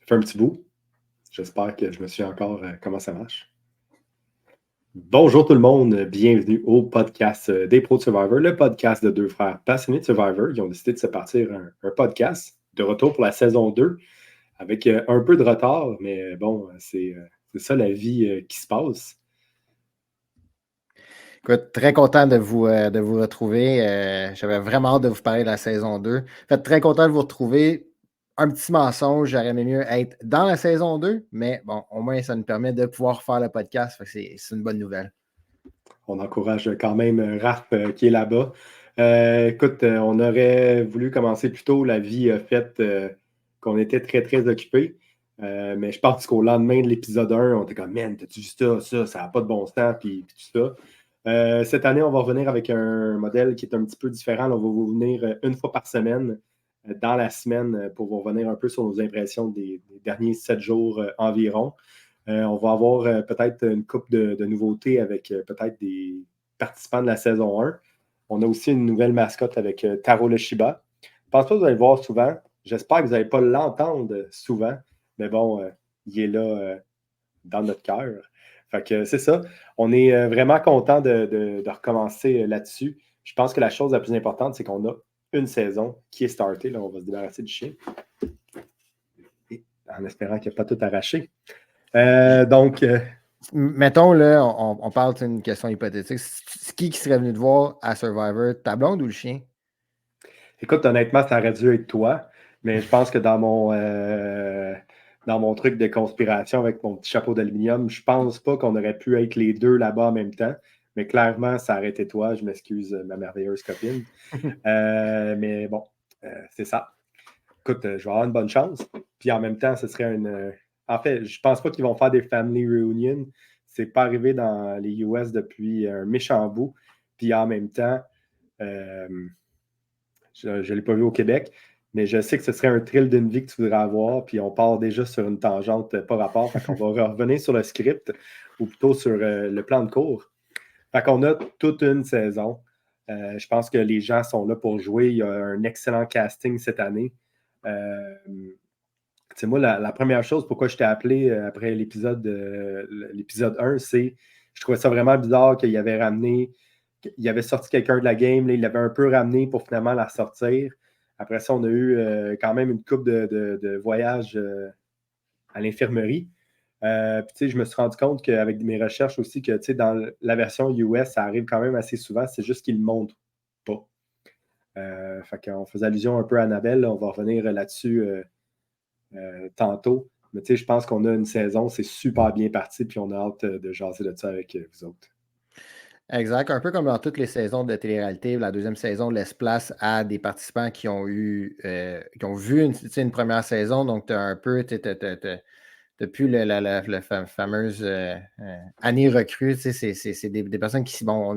fait un petit bout. J'espère que je me suis encore comment ça marche. Bonjour tout le monde, bienvenue au podcast des Pros de Survivor, le podcast de deux frères passionnés de Survivor qui ont décidé de se partir un podcast de retour pour la saison 2 avec un peu de retard, mais bon, c'est ça la vie qui se passe. Écoute, très content de vous retrouver. J'avais vraiment hâte de vous parler de la saison 2. En fait, très content de vous retrouver. Un petit mensonge, j'aurais aimé mieux être dans la saison 2, mais bon, au moins, ça nous permet de pouvoir faire le podcast. Fait que c'est une bonne nouvelle. On encourage quand même Raph qui est là-bas. Écoute, on aurait voulu commencer plus tôt. La vie a fait qu'on était très, très occupés. Mais je pense qu'au lendemain de l'épisode 1, on était comme, man, t'as-tu vu ça n'a pas de bon sens, puis tout ça. Cette année, on va revenir avec un modèle qui est un petit peu différent. On va vous venir une fois par semaine, dans la semaine, pour vous revenir un peu sur nos impressions des derniers 7 jours environ. On va avoir peut-être une couple de nouveautés avec peut-être des participants de la saison 1. On a aussi une nouvelle mascotte avec Taro le Shiba. Je ne pense pas que vous allez le voir souvent. J'espère que vous n'allez pas l'entendre souvent. Mais bon, il est là dans notre cœur. Fait que c'est ça. On est vraiment content de recommencer là-dessus. Je pense que la chose la plus importante, c'est qu'on a une saison qui est startée. Là, on va se débarrasser du chien. Et en espérant qu'il n'y a pas tout arraché. Mettons, là, on parle d'une question hypothétique. C'est qui serait venu te voir à Survivor, ta blonde ou le chien? Écoute, honnêtement, ça aurait dû être toi, mais je pense que dans mon truc de conspiration avec mon petit chapeau d'aluminium, je pense pas qu'on aurait pu être les deux là-bas en même temps. Mais clairement, ça aurait été toi. Je m'excuse, ma merveilleuse copine. Mais bon, c'est ça. Écoute, je vais avoir une bonne chance. Puis en même temps, ce serait une. En fait, je pense pas qu'ils vont faire des family reunions. C'est pas arrivé dans les US depuis un méchant bout. Puis en même temps, je ne l'ai pas vu au Québec, mais je sais que ce serait un thrill d'une vie que tu voudrais avoir. Puis on part déjà sur une tangente par rapport. Fait qu'on va revenir sur le script ou plutôt sur le plan de cours. Fait qu'on a toute une saison. Je pense que les gens sont là pour jouer. Il y a un excellent casting cette année. Moi, la première chose, pourquoi je t'ai appelé après l'épisode 1, c'est je trouvais ça vraiment bizarre qu'il avait sorti quelqu'un de la game, là, il l'avait un peu ramené pour finalement la sortir. Après ça, on a eu quand même une couple de voyages à l'infirmerie. Je me suis rendu compte qu'avec mes recherches aussi, que dans la version US, ça arrive quand même assez souvent, c'est juste qu'ils ne le montrent pas. Fait qu'on faisait allusion un peu à Annabelle, là, on va revenir là-dessus tantôt. Mais je pense qu'on a une saison, c'est super bien parti, puis on a hâte de jaser de ça avec vous autres. Exact. Un peu comme dans toutes les saisons de télé-réalité, la deuxième saison laisse place à des participants qui ont vu une première saison. Donc, tu as un peu, depuis la fameuse année recrue, c'est des personnes qui, bon,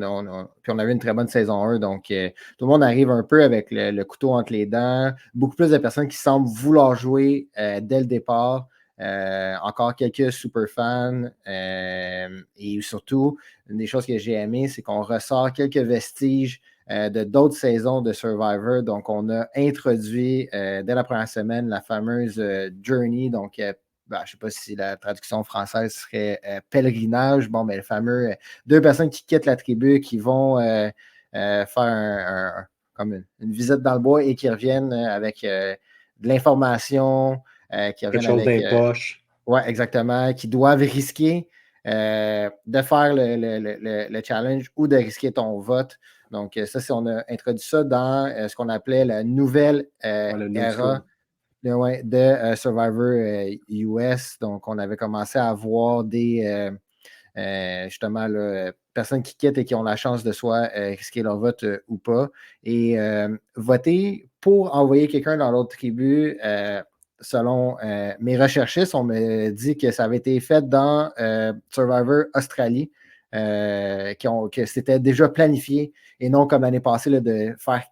puis on avait une très bonne saison 1. Donc, tout le monde arrive un peu avec le couteau entre les dents. Beaucoup plus de personnes qui semblent vouloir jouer dès le départ. Encore quelques super fans. Et surtout, une des choses que j'ai aimé, c'est qu'on ressort quelques vestiges de d'autres saisons de Survivor. Donc, on a introduit dès la première semaine la fameuse Journey. Donc, je ne sais pas si la traduction française serait pèlerinage. Bon, mais le fameux deux personnes qui quittent la tribu, qui vont faire comme une visite dans le bois et qui reviennent avec de l'information. Qui Quelque chose dans les poches. Oui, exactement. Qui doivent risquer de faire le challenge ou de risquer ton vote. Donc, ça, on a introduit ça dans ce qu'on appelait la nouvelle era de Survivor US. Donc, on avait commencé à avoir des justement là, personnes qui quittent et qui ont la chance de soit risquer leur vote ou pas. Et voter pour envoyer quelqu'un dans l'autre tribu, selon mes recherchistes, on me dit que ça avait été fait dans Survivor Australie, que c'était déjà planifié et non comme l'année passée là, de faire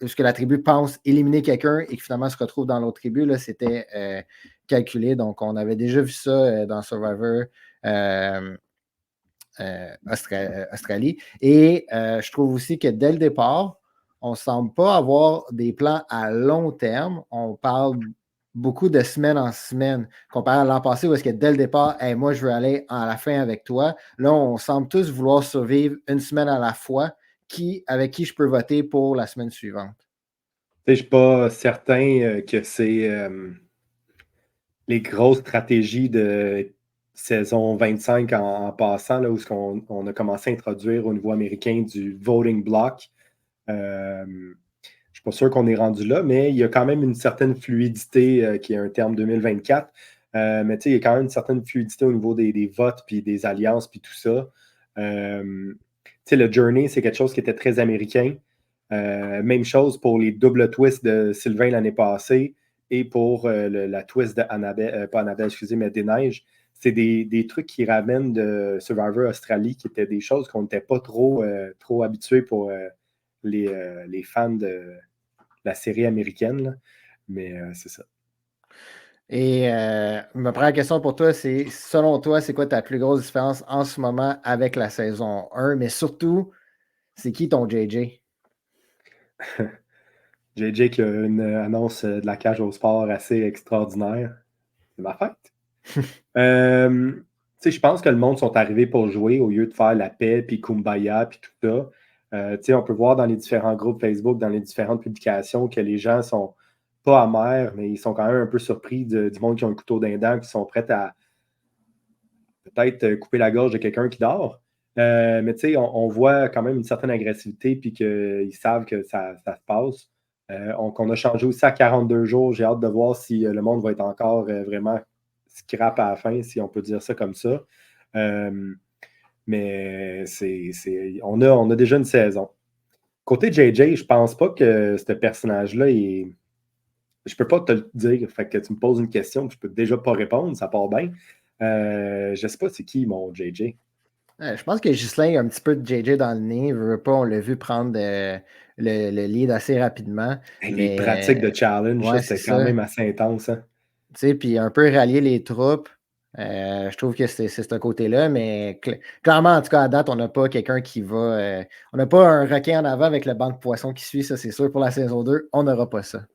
ce que la tribu pense éliminer quelqu'un et qui finalement se retrouve dans l'autre tribu. Là, c'était calculé. Donc, on avait déjà vu ça dans Survivor Australie. Et je trouve aussi que dès le départ, on ne semble pas avoir des plans à long terme. On parle beaucoup de semaine en semaine, comparé à l'an passé où est-ce que dès le départ, hey, moi, je veux aller à la fin avec toi. Là, on semble tous vouloir survivre une semaine à la fois. Avec qui je peux voter pour la semaine suivante? Je ne suis pas certain que c'est les grosses stratégies de saison 25 en passant, là, où on a commencé à introduire au niveau américain du voting block. Je ne suis pas sûr qu'on est rendu là, mais il y a quand même une certaine fluidité qui est un terme 2024. Mais il y a quand même une certaine fluidité au niveau des votes, puis des alliances, puis tout ça. Le Journey, c'est quelque chose qui était très américain. Même chose pour les doubles twists de Sylvain l'année passée et pour la twist de Annabelle, pas Annabelle, excusez, mais des Neiges. C'est des trucs qui ramènent de Survivor Australie, qui étaient des choses qu'on n'était pas trop habitués pour les fans de la série américaine. Là. Mais c'est ça. Et ma première question pour toi, c'est selon toi, c'est quoi ta plus grosse différence en ce moment avec la saison 1? Mais surtout, c'est qui ton JJ? JJ qui a une annonce de la cage au sport assez extraordinaire. C'est ma fête. Je pense que le monde sont arrivés pour jouer au lieu de faire la paix, puis Kumbaya, puis tout ça. On peut voir dans les différents groupes Facebook, dans les différentes publications, que les gens sont pas amers, mais ils sont quand même un peu surpris du monde qui ont le couteau d'un dent, qui sont prêts à peut-être couper la gorge de quelqu'un qui dort. Mais on voit quand même une certaine agressivité, puis qu'ils savent que ça se passe. On a changé aussi à 42 jours. J'ai hâte de voir si le monde va être encore vraiment scrap à la fin, si on peut dire ça comme ça. Mais on a déjà une saison. Côté JJ, je pense pas que ce personnage-là est. Je peux pas te le dire. Fait que tu me poses une question, je peux déjà pas répondre, ça part bien. Je sais pas c'est qui mon JJ. Je pense que Ghislain a un petit peu de JJ dans le nez. Veut pas, on l'a vu prendre le lead assez rapidement. Hey, les pratiques Mais de challenge, ça, ouais, c'est c'était quand ça. même assez intense. Hein? Puis un peu rallier les troupes. Je trouve que c'est ce côté-là, mais clairement, en tout cas, à date, on n'a pas quelqu'un qui va. On n'a pas un requin en avant avec le banc de poissons qui suit, ça c'est sûr. Pour la saison 2, on n'aura pas ça.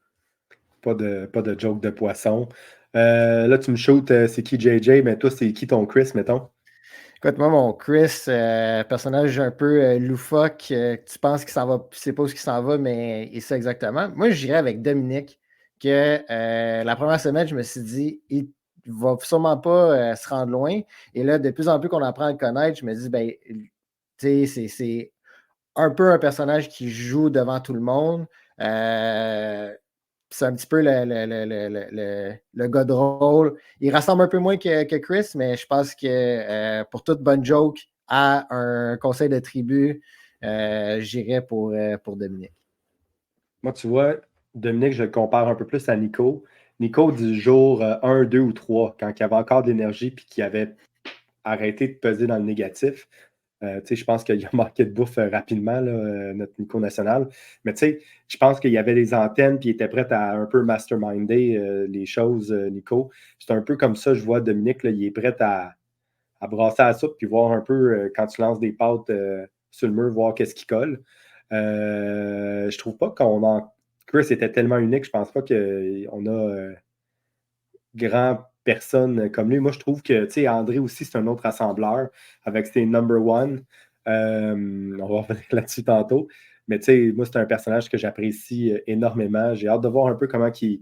Pas de joke de poisson. Là, tu me shootes, c'est qui JJ, mais toi, c'est qui ton Chris, mettons? Écoute, moi, mon Chris, personnage un peu loufoque, tu penses qu'il s'en va, tu sais pas où il s'en va, mais il sait exactement. Moi, j'irais avec Dominique, que la première semaine, je me suis dit, il va sûrement pas se rendre loin. Et là, de plus en plus qu'on apprend à le connaître, je me dis, ben, tu sais, c'est un peu un personnage qui joue devant tout le monde. C'est un petit peu le gars drôle. Il rassemble un peu moins que Chris, mais je pense que pour toute bonne joke à un conseil de tribu, j'irais pour Dominique. Moi, tu vois, Dominique, je le compare un peu plus à Nico. Nico du jour 1, 2 ou 3, quand il avait encore de l'énergie puis qu'il avait arrêté de peser dans le négatif. Je pense qu'il a manqué de bouffe rapidement, là, notre Nico national. Mais je pense qu'il y avait les antennes puis il était prêt à un peu masterminder les choses, Nico. C'est un peu comme ça, je vois Dominique, là, il est prêt à brasser à la soupe puis voir un peu quand tu lances des pâtes sur le mur, voir qu'est-ce qui colle. Je trouve pas qu'on a. Chris était tellement unique, je pense pas qu'on a grand personne comme lui. Moi, je trouve que André aussi, c'est un autre assembleur avec ses number one. On va revenir là-dessus tantôt. Mais moi, c'est un personnage que j'apprécie énormément. J'ai hâte de voir un peu comment il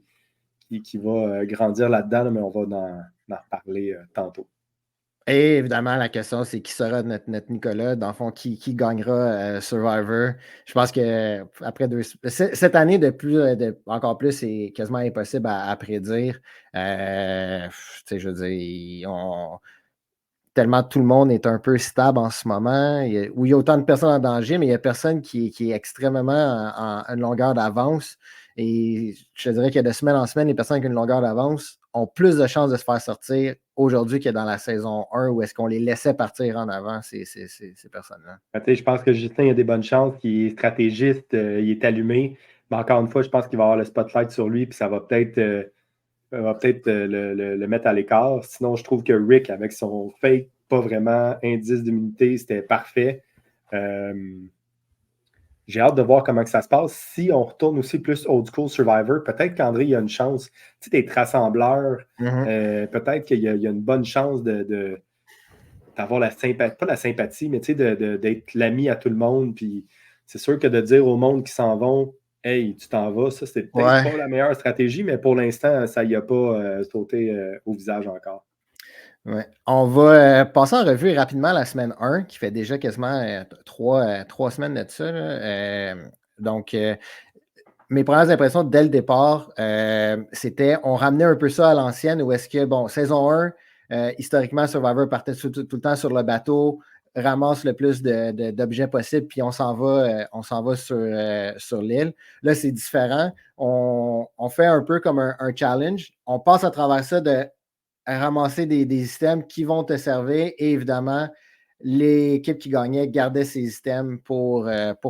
va grandir là-dedans, là, mais on va en reparler tantôt. Et évidemment, la question, c'est qui sera notre Nicolas? Dans le fond, qui gagnera Survivor? Je pense que après cette année, encore plus, c'est quasiment impossible à prédire. Je veux dire, tellement tout le monde est un peu stable en ce moment, où il y a autant de personnes en danger, mais il n'y a personne qui est extrêmement en une longueur d'avance. Et je te dirais que de semaine en semaine, les personnes qui ont une longueur d'avance ont plus de chances de se faire sortir aujourd'hui que dans la saison 1 où est-ce qu'on les laissait partir en avant, ces personnes-là. Je pense que Justin a des bonnes chances, qu'il est stratégiste, il est allumé. Mais encore une fois, je pense qu'il va avoir le spotlight sur lui, puis ça va peut-être le mettre à l'écart. Sinon, je trouve que Rick, avec son fake, pas vraiment indice d'immunité, c'était parfait. J'ai hâte de voir comment que ça se passe. Si on retourne aussi plus old school Survivor, peut-être qu'André, il y a une chance. Tu sais, d'être rassembleur, peut-être qu'il y a une bonne chance d'avoir la sympathie, pas la sympathie, mais tu sais, d'être l'ami à tout le monde. Puis c'est sûr que de dire au monde qui s'en vont, hey, tu t'en vas, ça, c'est peut-être pas la meilleure stratégie, mais pour l'instant, ça y a pas sauté au visage encore. Ouais. On va passer en revue rapidement la semaine 1, qui fait déjà quasiment 3 semaines de ça. Donc, mes premières impressions dès le départ, c'était, on ramenait un peu ça à l'ancienne, où est-ce que, bon, saison 1, historiquement, Survivor partait tout le temps sur le bateau, ramasse le plus d'objets possibles, puis on s'en va sur l'île. Là, c'est différent. On fait un peu comme un challenge. On passe à travers ça de ramasser des systèmes qui vont te servir et évidemment, l'équipe qui gagnait gardait ses systèmes pour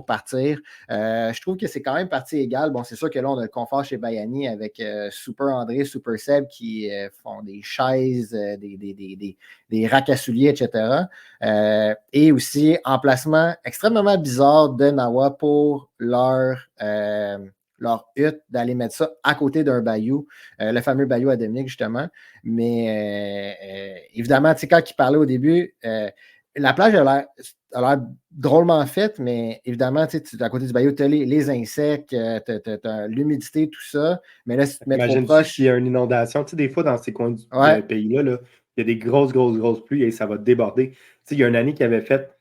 partir. Je trouve que c'est quand même partie égale. Bon, c'est sûr que là, on a le confort chez Bayani avec Super André, Super Seb qui font des chaises, des racks à souliers, etc. Et aussi, emplacement extrêmement bizarre de Nawa pour leur hutte, d'aller mettre ça à côté d'un bayou, le fameux bayou à Dominique, justement. Mais évidemment, tu sais, quand il parlait au début, la plage a l'air drôlement faite, mais évidemment, tu sais, à côté du bayou, tu as les insectes, tu as l'humidité, tout ça. Mais là, si tu te mets trop proche. S'il y a une inondation, tu sais, des fois, dans ces coins de pays-là, là, il y a des grosses pluies et ça va déborder. Tu sais, il y a une année qui avait fait,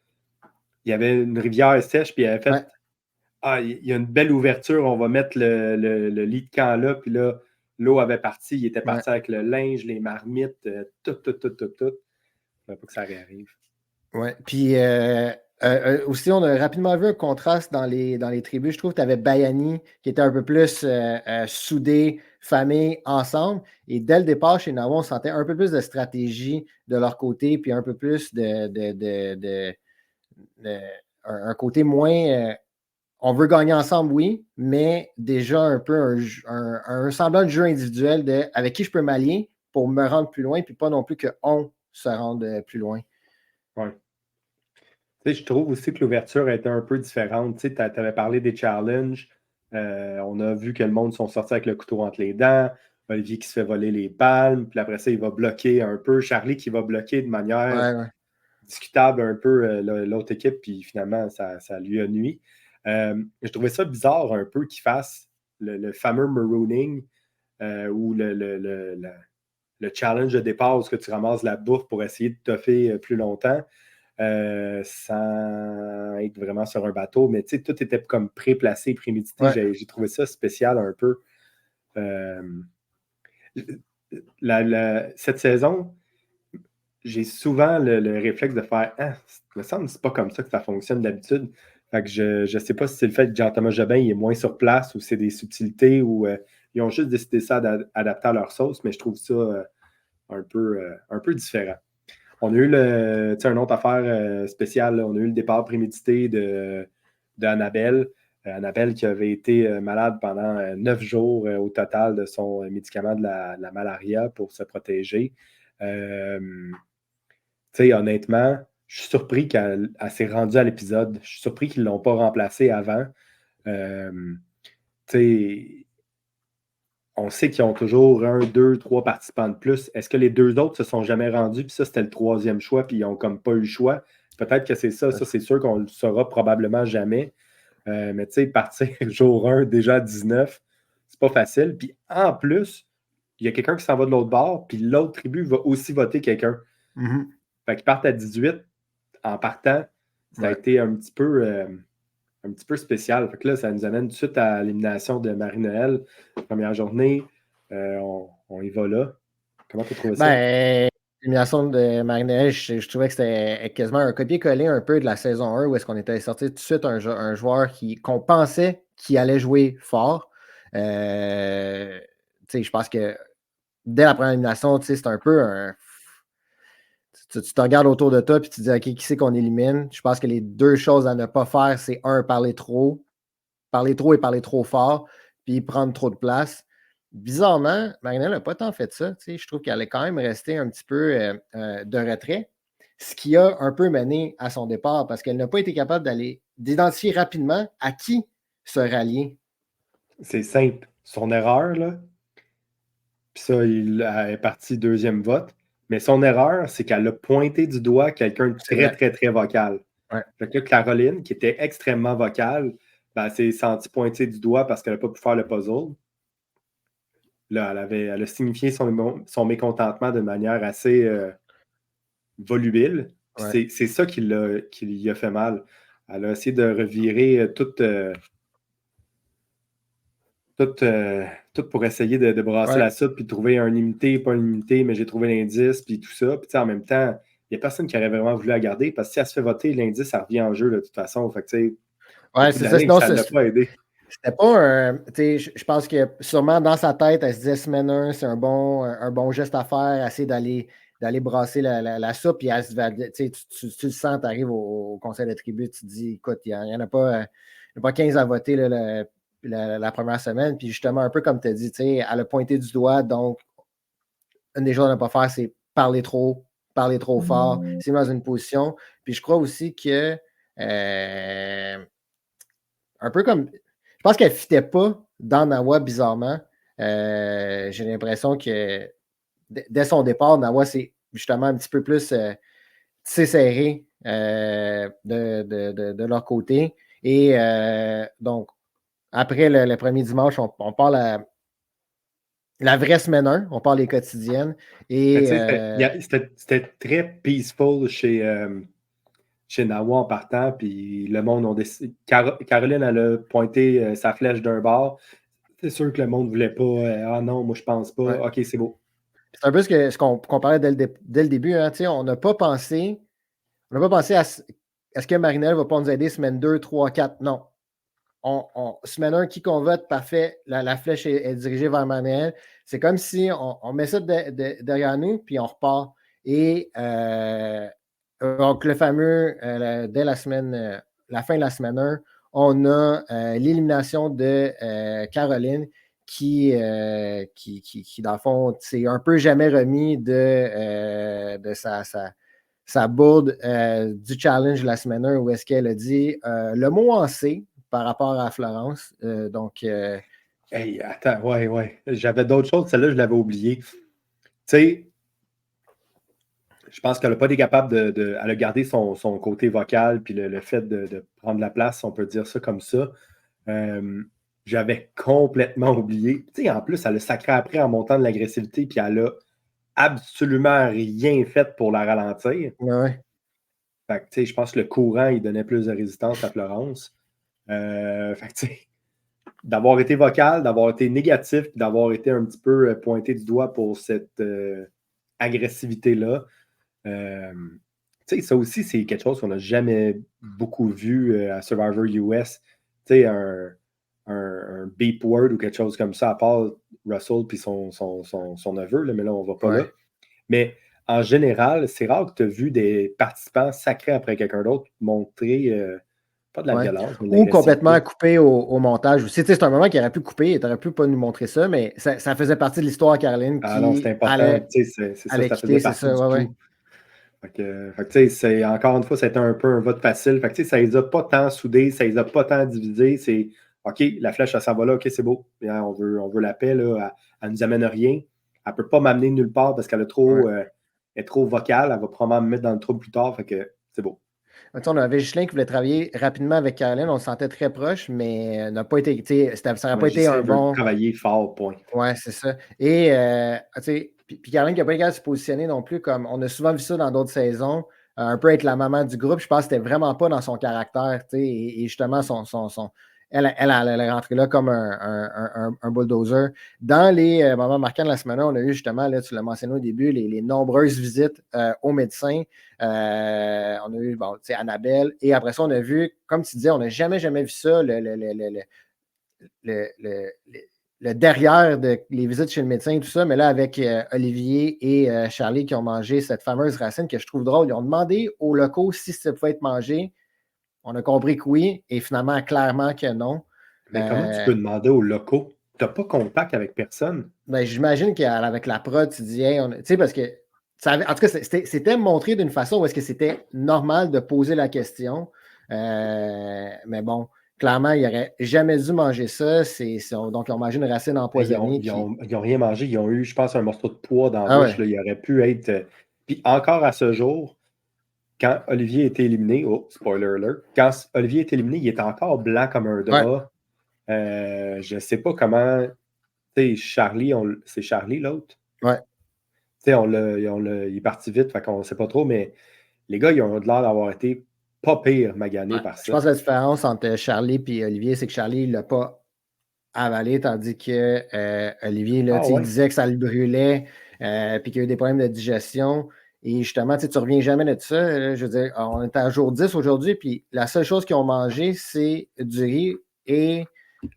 il y avait une rivière sèche, puis il avait fait, il y a une belle ouverture, on va mettre le lit de camp là, puis là, l'eau avait parti, il était parti avec le linge, les marmites, tout. Il ne faut pas que ça réarrive. Oui, puis aussi, on a rapidement vu un contraste dans les tribus. Je trouve que tu avais Bayani qui était un peu plus soudé, famille, ensemble. Et dès le départ, chez Nawa, on sentait un peu plus de stratégie de leur côté, puis un peu plus un côté moins. On veut gagner ensemble, oui, mais déjà un peu un semblant de jeu individuel avec qui je peux m'allier pour me rendre plus loin, puis pas non plus qu'on se rende plus loin. Oui. Tu sais, je trouve aussi que l'ouverture a été un peu différente. Tu sais, avais parlé des challenges. On a vu que le monde sont sortis avec le couteau entre les dents. Olivier qui se fait voler les palmes. Puis après ça, il va bloquer un peu. Charlie qui va bloquer de manière discutable un peu l'autre équipe. Puis finalement, ça lui a nui. Je trouvais ça bizarre un peu qu'il fasse le fameux marooning ou le challenge de départ où tu ramasses la bouffe pour essayer de toffer plus longtemps. Sans être vraiment sur un bateau, mais tu sais, tout était comme pré-placé, prémédité. J'ai trouvé ça spécial un peu. Cette saison, j'ai souvent le réflexe de faire « Ah, il me semble que c'est pas comme ça que ça fonctionne d'habitude. » Fait que je ne sais pas si c'est le fait que Jean-Thomas Jobin il est moins sur place ou c'est des subtilités ou ils ont juste décidé ça d'adapter à leur sauce, mais je trouve ça un peu différent. On a eu une autre affaire spéciale. On a eu le départ prémédité d'Annabelle. Annabelle qui avait été malade pendant 9 jours au total de son médicament de la malaria pour se protéger. Honnêtement, je suis surpris qu'elle s'est rendue à l'épisode. Je suis surpris qu'ils ne l'ont pas remplacée avant. On sait qu'ils ont toujours 1, 2, 3 participants de plus. Est-ce que les 2 autres se sont jamais rendus? Puis ça, c'était le 3e choix, puis ils n'ont comme pas eu le choix. Peut-être que c'est ça. Ça, c'est sûr qu'on le saura probablement jamais. Mais tu sais, partir jour 1, déjà à 19, c'est pas facile. Puis en plus, il y a quelqu'un qui s'en va de l'autre bord, puis l'autre tribu va aussi voter quelqu'un. Fait qu'ils partent à 18. En partant, ça a été un petit peu spécial. Fait que là, ça nous amène tout de suite à l'élimination de Marie-Noël. Première journée, on y va là. Comment tu as trouvé ça? L'élimination de Marie-Noël, je trouvais que c'était quasiment un copier-coller un peu de la saison 1 où est-ce qu'on était sorti tout de suite un joueur qu'on pensait qu'il allait jouer fort. Je pense que dès la première élimination, c'est un peu un. Tu te regardes autour de toi et tu te dis OK, qui c'est qu'on élimine? Je pense que les 2 choses à ne pas faire, c'est parler trop et parler trop fort, puis prendre trop de place. Bizarrement, Marie-Noël n'a pas tant fait ça. Je trouve qu'elle est quand même restée un petit peu de retrait. ce qui a un peu mené à son départ parce qu'elle n'a pas été capable d'identifier rapidement à qui se rallier. C'est simple. Son erreur, là, puis ça, il est parti deuxième vote, mais son erreur, c'est qu'elle a pointé du doigt quelqu'un de très, très, très vocal. Ouais. Fait que là, Caroline, qui était extrêmement vocale, ben, elle s'est sentie pointer du doigt parce qu'elle n'a pas pu faire le puzzle. Là, elle a signifié son mécontentement de manière assez volubile. Ouais. C'est ça qui lui a fait mal. Elle a essayé de revirer tout pour essayer de brasser la soupe puis de trouver un imité, pas un imité, mais j'ai trouvé l'indice puis tout ça. Puis en même temps, il n'y a personne qui aurait vraiment voulu la garder parce que si elle se fait voter, l'indice, ça revient en jeu de toute façon. Fait que, ouais, c'est ça. Sinon, ça ne l'a pas aidé. C'était pas un. Je pense que sûrement dans sa tête, elle se disait semaine 1, c'est un bon geste à faire, essayer d'aller brasser la soupe. Puis elle se tu le sens, tu arrives au conseil de tribu, tu te dis, écoute, il n'y en a pas 15 à voter la première semaine. Puis justement, un peu comme tu as dit, elle a pointé du doigt. Donc, une des choses à ne pas faire, c'est parler trop fort, c'est dans une position. Puis je crois aussi que un peu comme. Je pense qu'elle ne fitait pas dans Nawa, bizarrement. J'ai l'impression que dès son départ, Nawa, c'est justement un petit peu plus serré de leur côté. Et donc, après le premier dimanche, on parle la vraie semaine 1, on parle des quotidiennes. Et c'était très peaceful chez Nawa en partant, puis le monde a décidé. Caroline, elle a pointé sa flèche d'un bord. C'est sûr que le monde ne voulait pas. Ah non, moi je pense pas. Ouais. OK, c'est beau. C'est un peu ce qu'on parlait dès le début. Hein, on n'a pas pensé à est-ce que Marinelle ne va pas nous aider semaine 2, 3, 4? Non. Semaine 1, qui qu'on vote, parfait, la flèche est dirigée vers Marinelle. C'est comme si on met ça derrière nous, puis on repart. Et donc, le fameux, dès la semaine, la fin de la semaine 1, on a l'élimination de Caroline qui, dans le fond, s'est un peu jamais remis de sa bourde du challenge de la semaine 1 où est-ce qu'elle a dit le mot en C par rapport à Florence. Hey, attends, ouais. J'avais d'autres choses, celle-là, je l'avais oublié. Tu sais, je pense qu'elle n'a pas été capable elle a gardé son côté vocal, puis le fait de prendre la place, on peut dire ça comme ça. J'avais complètement oublié. Tu sais, en plus, elle a sacré après en montant de l'agressivité, puis elle a absolument rien fait pour la ralentir. Ouais. Fait que, tu sais, je pense que le courant, il donnait plus de résistance à Florence. Fait que, tu sais, d'avoir été vocal, d'avoir été négatif, d'avoir été un petit peu pointé du doigt pour cette agressivité-là. Tu sais, ça aussi, c'est quelque chose qu'on n'a jamais beaucoup vu à Survivor US. Tu sais, un beep word ou quelque chose comme ça, à part Russell puis son neveu, là, mais là, on ne va pas là. Mais en général, c'est rare que tu as vu des participants sacrés après quelqu'un d'autre montrer pas de la violence, mais de ou complètement coupé au montage aussi. C'est un moment qui aurait pu couper, tu n'aurais pu pas nous montrer ça, mais ça faisait partie de l'histoire, Caroline, qui non, c'est important. C'est ça, ça faisait partie du tout. Fait que, encore une fois, c'était un peu un vote facile. Fait que, ça les a pas tant soudés, ça les a pas tant divisés. C'est OK, la flèche, ça s'en va là, OK, c'est beau. Bien, on veut la paix, là. Elle nous amène rien. Elle ne peut pas m'amener nulle part parce qu'elle est trop vocale. Elle va probablement me mettre dans le trou plus tard. Fait que c'est beau. On avait Ghislain qui voulait travailler rapidement avec Caroline. On se sentait très proche, mais n'a pas été. Ça n'aurait pas été un bon. Travailler fort, point. Ouais, c'est ça. Et puis Caroline qui n'a pas été capable de se positionner non plus, comme on a souvent vu ça dans d'autres saisons, un peu être la maman du groupe. Je pense que c'était vraiment pas dans son caractère. Et justement, elle est rentrée là comme un bulldozer. Dans les moments marquants de la semaine, on a eu justement, là, tu l'as mentionné au début, les nombreuses visites aux médecins. On a eu Annabelle. Et après ça, on a vu, comme tu disais, on n'a jamais vu ça, le derrière les visites chez le médecin et tout ça, mais là, avec Olivier et Charlie qui ont mangé cette fameuse racine que je trouve drôle, ils ont demandé aux locaux si ça pouvait être mangé. On a compris que oui, et finalement, clairement que non. Mais comment tu peux demander aux locaux? Tu n'as pas contact avec personne? Ben, j'imagine qu'avec la prod, tu dis, hey, tu sais, parce que en tout cas, c'était montré d'une façon où est-ce que c'était normal de poser la question. Mais bon, clairement, ils n'auraient jamais dû manger ça. Donc, ils ont mangé une racine empoisonnée. Ils ont rien mangé. Ils ont eu, je pense, un morceau de poids dans la Ah bouche. ouais. Là. Il aurait pu être. Puis encore à ce jour, quand Olivier a été éliminé, oh, spoiler alert, quand Olivier est éliminé, il est encore blanc comme un drap. Je ne sais pas comment. Tu sais, Charlie, c'est Charlie l'autre. Ouais. Tu sais, il est parti vite, fait qu'on ne sait pas trop, mais les gars, ils ont l'air d'avoir été pas pire maganés par Je ça. pense que la différence entre Charlie et Olivier, c'est que Charlie ne l'a pas avalé, tandis que Olivier, là, il disait que ça le brûlait, puis qu'il y a eu des problèmes de digestion. Et justement, tu reviens jamais de ça. Je veux dire, on est à jour 10 aujourd'hui, puis la seule chose qu'ils ont mangé, c'est du riz et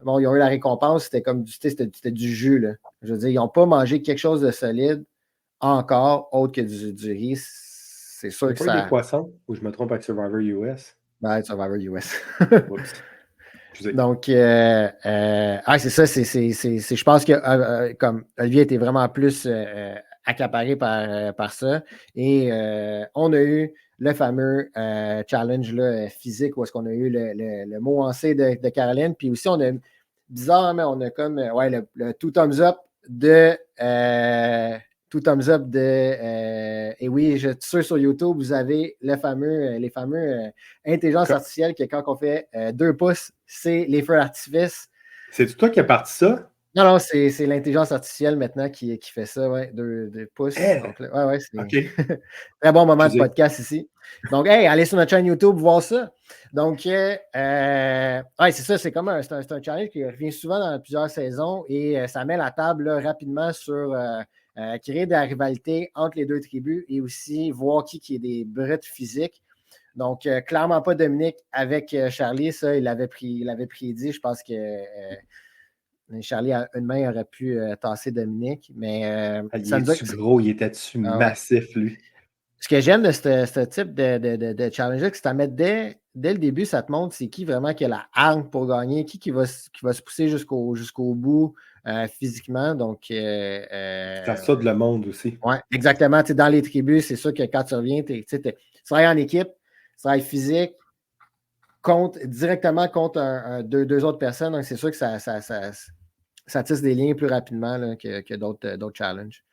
bon, ils ont eu la récompense, c'était comme c'était du jus. Là. Je veux dire, ils n'ont pas mangé quelque chose de solide encore, autre que du riz. C'est sûr que pas eu des ça. poissons, ou je me trompe avec Survivor US? Ben, Survivor US. Oups. Donc, c'est ça. Je pense que comme Olivier était vraiment plus accaparé par ça. Et on a eu le fameux challenge là, physique où est-ce qu'on a eu le mot en C de Caroline. Puis aussi, on a bizarrement, on a comme le two thumbs up de tout thumbs up de. Et oui, je suis sûr sur YouTube, vous avez les fameux intelligence artificielle que quand on fait 2 pouces, c'est les feux d'artifice. C'est toi qui as parti ça? Non, c'est l'intelligence artificielle maintenant qui fait ça, ouais, 2 pouces. Donc, ouais, c'est très bon moment de podcast ici. Donc, hey, allez sur notre chaîne YouTube voir ça. Donc, c'est ça, c'est comme c'est un challenge qui revient souvent dans plusieurs saisons et ça met la table là, rapidement sur créer de la rivalité entre les deux tribus et aussi voir qui est des brutes physiques. Donc, clairement pas Dominique avec Charlie, ça, il l'avait prédit. Je pense que Charlie, à une main, aurait pu tasser Dominique, mais il était gros, il était-tu massif, lui? Ce que j'aime de ce type de challenge-là, c'est que ça met dès le début, ça te montre c'est qui vraiment qui a la hargne pour gagner, qui va se pousser jusqu'au bout physiquement. Donc, ça de le monde aussi. Oui, exactement. Dans les tribus, c'est sûr que quand tu reviens, tu travailles en équipe, tu travailles physique, directement contre deux autres personnes. Donc, c'est sûr que ça tisse des liens plus rapidement là, que d'autres challenges.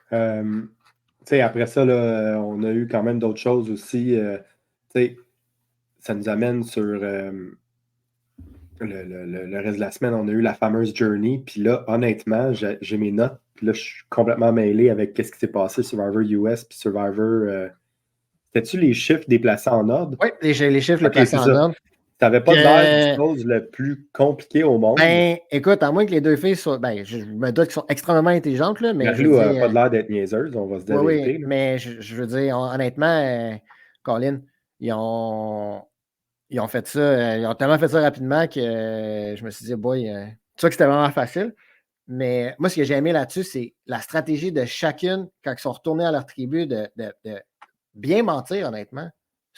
Après ça, là, on a eu quand même d'autres choses aussi. Ça nous amène sur le reste de la semaine. On a eu la fameuse journey. Puis là, honnêtement, j'ai mes notes. Puis là, je suis complètement mêlé avec ce qui s'est passé sur Survivor US puis Survivor. C'était-tu les chiffres déplacés en ordre? Oui, les chiffres déplacés en ordre. Tu n'avais pas l'air d'une chose le plus compliqué au monde. Ben, écoute, à moins que les deux filles soient. Ben, je me doute qu'elles sont extrêmement intelligentes, là, mais. Marie-Lou n'a pas l'air d'être niaiseuse, on va se dire. Oui, mais je veux dire, honnêtement, Colin, ils ont fait ça. Ils ont tellement fait ça rapidement que je me suis dit, boy, c'est sûr que c'était vraiment facile. Mais moi, ce que j'ai aimé là-dessus, c'est la stratégie de chacune, quand ils sont retournés à leur tribu, de bien mentir, honnêtement.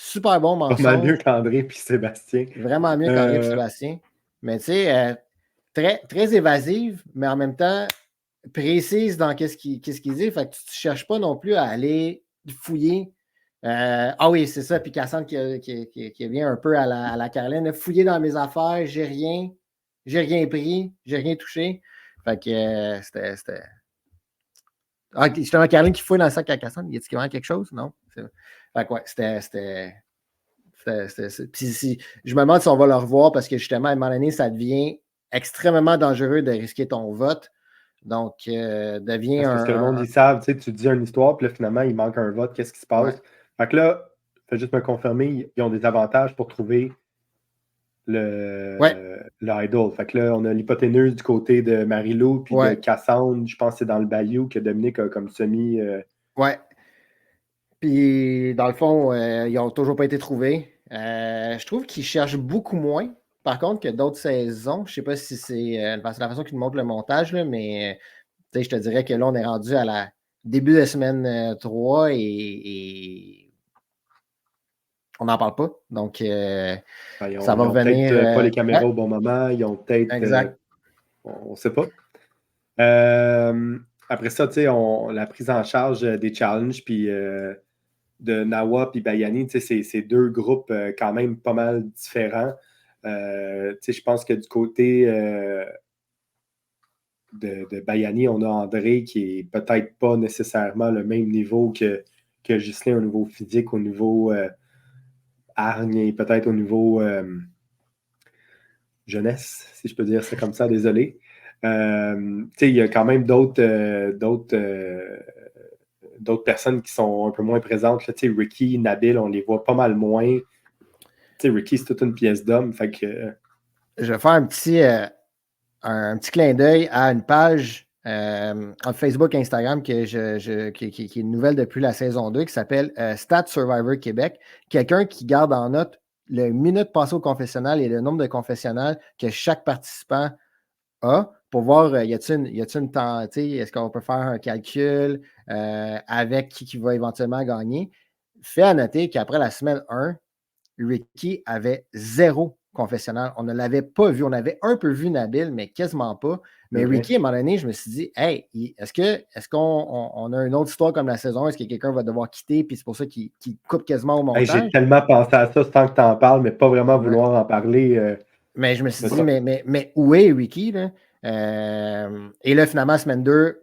Super bon mensonge. Vraiment mieux qu'André puis Sébastien. Vraiment mieux qu'André et Sébastien. Mais tu sais, très, très évasive, mais en même temps précise dans qu'est-ce qu'il dit. Fait que tu ne cherches pas non plus à aller fouiller. Ah oui, c'est ça. Puis Cassandre qui vient un peu à la Caroline. Fouiller dans mes affaires, j'ai rien pris, j'ai rien touché. Fait que c'était. Ah, justement, Caroline qui fouille dans le sac à Cassandre, y a-t-il vraiment quelque chose? Non. Fait que ouais, c'était. Puis je me demande si on va le revoir parce que justement, à un moment donné, ça devient extrêmement dangereux de risquer ton vote. Donc, devient parce que le monde, ils savent, tu dis une histoire, puis là, finalement, il manque un vote, qu'est-ce qui se passe? Ouais. Fait que là, fais juste me confirmer, ils ont des avantages pour trouver l'idol. Fait que là, on a l'hypoténuse du côté de Marie-Lou, puis de Cassandre, je pense que c'est dans le bayou que Dominique a comme semi. Ouais. Puis, dans le fond, ils n'ont toujours pas été trouvés. Je trouve qu'ils cherchent beaucoup moins, par contre, que d'autres saisons. Je ne sais pas si c'est la façon qu'ils montrent le montage, là, mais je te dirais que là, on est rendu à la début de semaine 3 et on n'en parle pas. Donc, ça va revenir. Peut-être pas les caméras au bon moment. Ils ont peut-être. Exact. On ne sait pas. après ça, la prise en charge des challenges, puis de Nawa puis Bayani, c'est deux groupes quand même pas mal différents. Je pense que du côté de Bayani, on a André qui est peut-être pas nécessairement le même niveau que Ghislain au niveau physique, au niveau hargne et peut-être au niveau jeunesse, si je peux dire ça comme ça, désolé. Il y a quand même d'autres personnes qui sont un peu moins présentes. Là, Ricky, Nabil, on les voit pas mal moins. Ricky, c'est toute une pièce d'homme. Fait que, je vais faire un petit clin d'œil à une page en Facebook et Instagram qui est une nouvelle depuis la saison 2 qui s'appelle Stat Survivor Québec. Quelqu'un qui garde en note le minute passé au confessionnal et le nombre de confessionnals que chaque participant a pour voir y a-t-il une temps, est-ce qu'on peut faire un calcul avec qui va éventuellement gagner. Fait à noter qu'après la semaine 1, Ricky avait 0 confessionnal. On ne l'avait pas vu. On avait un peu vu Nabil, mais quasiment pas. Mais Ricky, à un moment donné, je me suis dit, hey, est-ce qu'on a une autre histoire comme la saison? Est-ce que quelqu'un va devoir quitter? Puis c'est pour ça qu'il coupe quasiment au montage. J'ai tellement pensé à ça sans que tu en parles, mais pas vraiment vouloir en parler. Mais je me suis dit, mais où est Ricky? Là? Et là, finalement, semaine 2,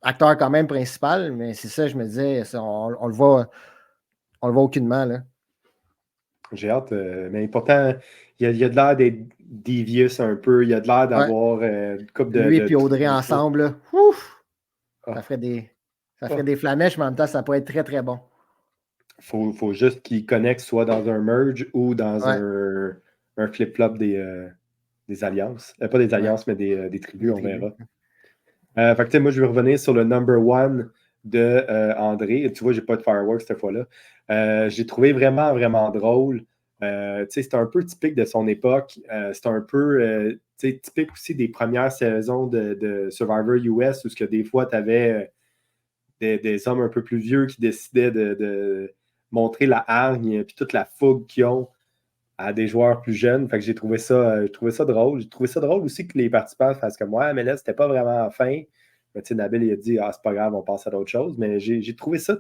acteur quand même principal, mais c'est ça, je me disais, on le voit aucunement. Là. J'ai hâte, mais pourtant, il y a de l'air d'être devious un peu. Il y a de l'air d'avoir une couple de. Lui et Audrey ensemble, là, ouf, ça ferait des flamèches, mais en même temps, ça pourrait être très, très bon. Faut juste qu'ils connectent soit dans un merge ou dans un flip-flop des alliances. Pas des alliances, mais des tribus, on verra. Fait que, moi, je vais revenir sur le number one de André. Tu vois, j'ai pas de fireworks cette fois-là. J'ai trouvé vraiment, vraiment drôle. C'est un peu typique de son époque. C'est un peu typique aussi des premières saisons de Survivor US où que des fois, tu avais des hommes un peu plus vieux qui décidaient de montrer la hargne et toute la fougue qu'ils ont à des joueurs plus jeunes. Fait que j'ai trouvé ça drôle. J'ai trouvé ça drôle aussi que les participants fassent comme ouais, mais là, c'était pas vraiment fin. Mais Nabil, il a dit ah, c'est pas grave, on passe à d'autres choses. Mais j'ai trouvé ça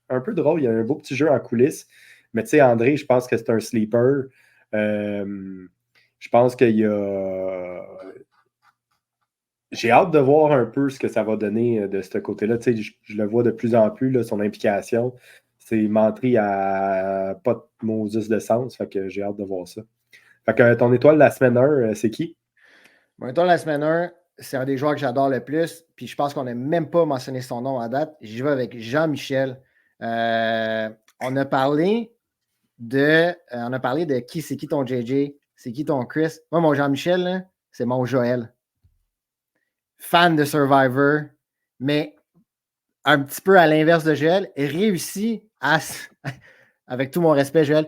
un peu drôle. Il y a un beau petit jeu en coulisses. Mais André, je pense que c'est un sleeper. Je pense qu'il y a. J'ai hâte de voir un peu ce que ça va donner de ce côté-là. Je le vois de plus en plus, là, son implication. C'est menterie à pas de Moses de sens. Fait que j'ai hâte de voir ça. Fait que ton étoile de la semaine 1, c'est qui? Mon étoile de la semaine 1, c'est un des joueurs que j'adore le plus. Puis je pense qu'on n'a même pas mentionné son nom à date. J'y vais avec Jean-Michel. On a parlé de qui c'est qui ton JJ, c'est qui ton Chris. Moi, mon Jean-Michel, là, c'est mon Joël. Fan de Survivor, mais un petit peu à l'inverse de Joël, réussit à, avec tout mon respect, Joël,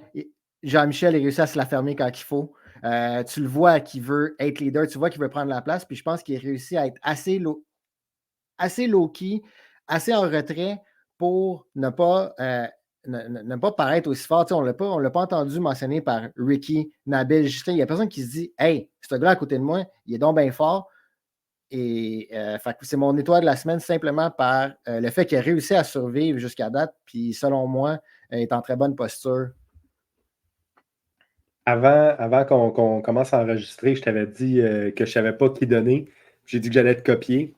Jean-Michel a réussi à se la fermer quand il faut. Tu le vois qu'il veut être leader, tu vois qu'il veut prendre la place, puis je pense qu'il réussit à être assez low-key, assez en retrait pour ne pas paraître aussi fort. On ne l'a pas entendu mentionner par Ricky, Nabil, Justin. Il n'y a personne qui se dit « Hey, ce gars à côté de moi, il est donc bien fort. » Et c'est mon étoile de la semaine simplement par le fait qu'il a réussi à survivre jusqu'à date, puis selon moi, est en très bonne posture. Avant qu'on commence à enregistrer, je t'avais dit que je ne savais pas qui donner. J'ai dit que j'allais te copier.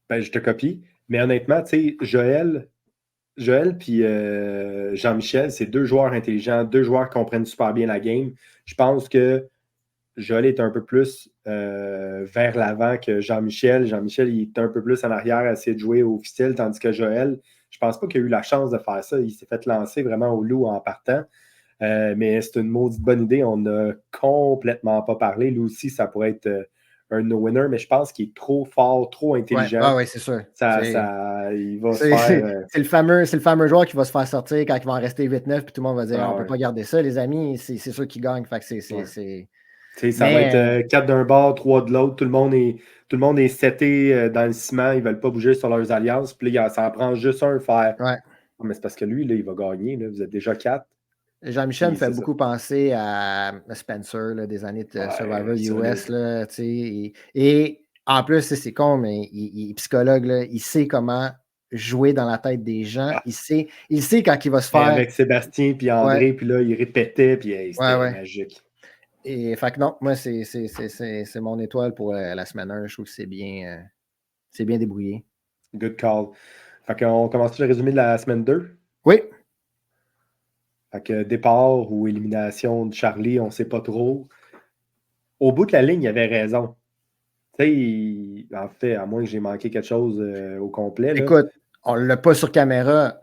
Ben, je te copie. Mais honnêtement, Joël puis Jean-Michel, c'est deux joueurs intelligents, deux joueurs qui comprennent super bien la game. Je pense que Joël est un peu plus vers l'avant que Jean-Michel. Jean-Michel, il est un peu plus en arrière à essayer de jouer au officiel, tandis que Joël, je pense pas qu'il a eu la chance de faire ça. Il s'est fait lancer vraiment au loup en partant. Mais c'est une maudite bonne idée. On n'a complètement pas parlé. Lui aussi, ça pourrait être un no-winner, mais je pense qu'il est trop fort, trop intelligent. Ouais, c'est sûr. Il va se faire. C'est le fameux joueur qui va se faire sortir quand il va en rester 8-9, puis tout le monde va dire on ne peut pas garder ça, les amis. C'est sûr qu'il gagne. Fait que ça va être 4 d'un bord, 3 de l'autre. Tout le monde est seté dans le ciment. Ils ne veulent pas bouger sur leurs alliances. Puis là, ça en prend juste un faire. Ouais. Mais c'est parce que lui, là, il va gagner. Là. Vous êtes déjà 4. Jean-Michel me fait beaucoup penser à Spencer là, des années de Survivor US. Là, et En plus, c'est con, mais il est psychologue, là, il sait comment jouer dans la tête des gens. Ah, Il sait quand il va se et faire. avec Sébastien puis Ouais, André, puis là, il répétait, puis hey, ouais, c'était ouais. magique. Et fait que non, moi, c'est mon étoile pour la semaine 1. Je trouve que c'est bien débrouillé. Good call. Fait qu'on commence le résumé de la semaine 2. Oui, Fait que départ ou élimination de Charlie, on ne sait pas trop. Au bout de la ligne, il avait raison. Tu sais, en fait, à moins que j'ai manqué quelque chose au complet, là. écoute, on ne l'a pas sur caméra.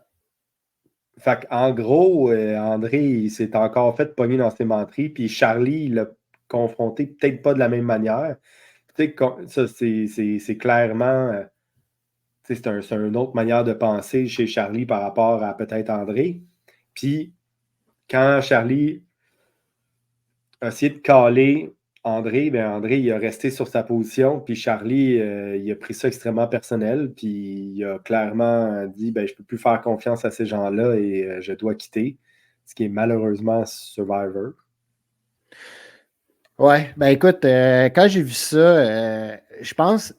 Fait en gros, André, il s'est encore fait pogner dans ses menteries, puis Charlie, il l'a confronté peut-être pas de la même manière. Tu sais, ça, c'est clairement, tu sais, c'est une autre manière de penser chez Charlie par rapport à peut-être André. Puis, quand Charlie a essayé de caler André, ben André, il a resté sur sa position, puis Charlie, il a pris ça extrêmement personnel, puis il a clairement dit, ben, je ne peux plus faire confiance à ces gens-là et je dois quitter, ce qui est malheureusement Survivor. Ouais, ben écoute, quand j'ai vu ça, je pense,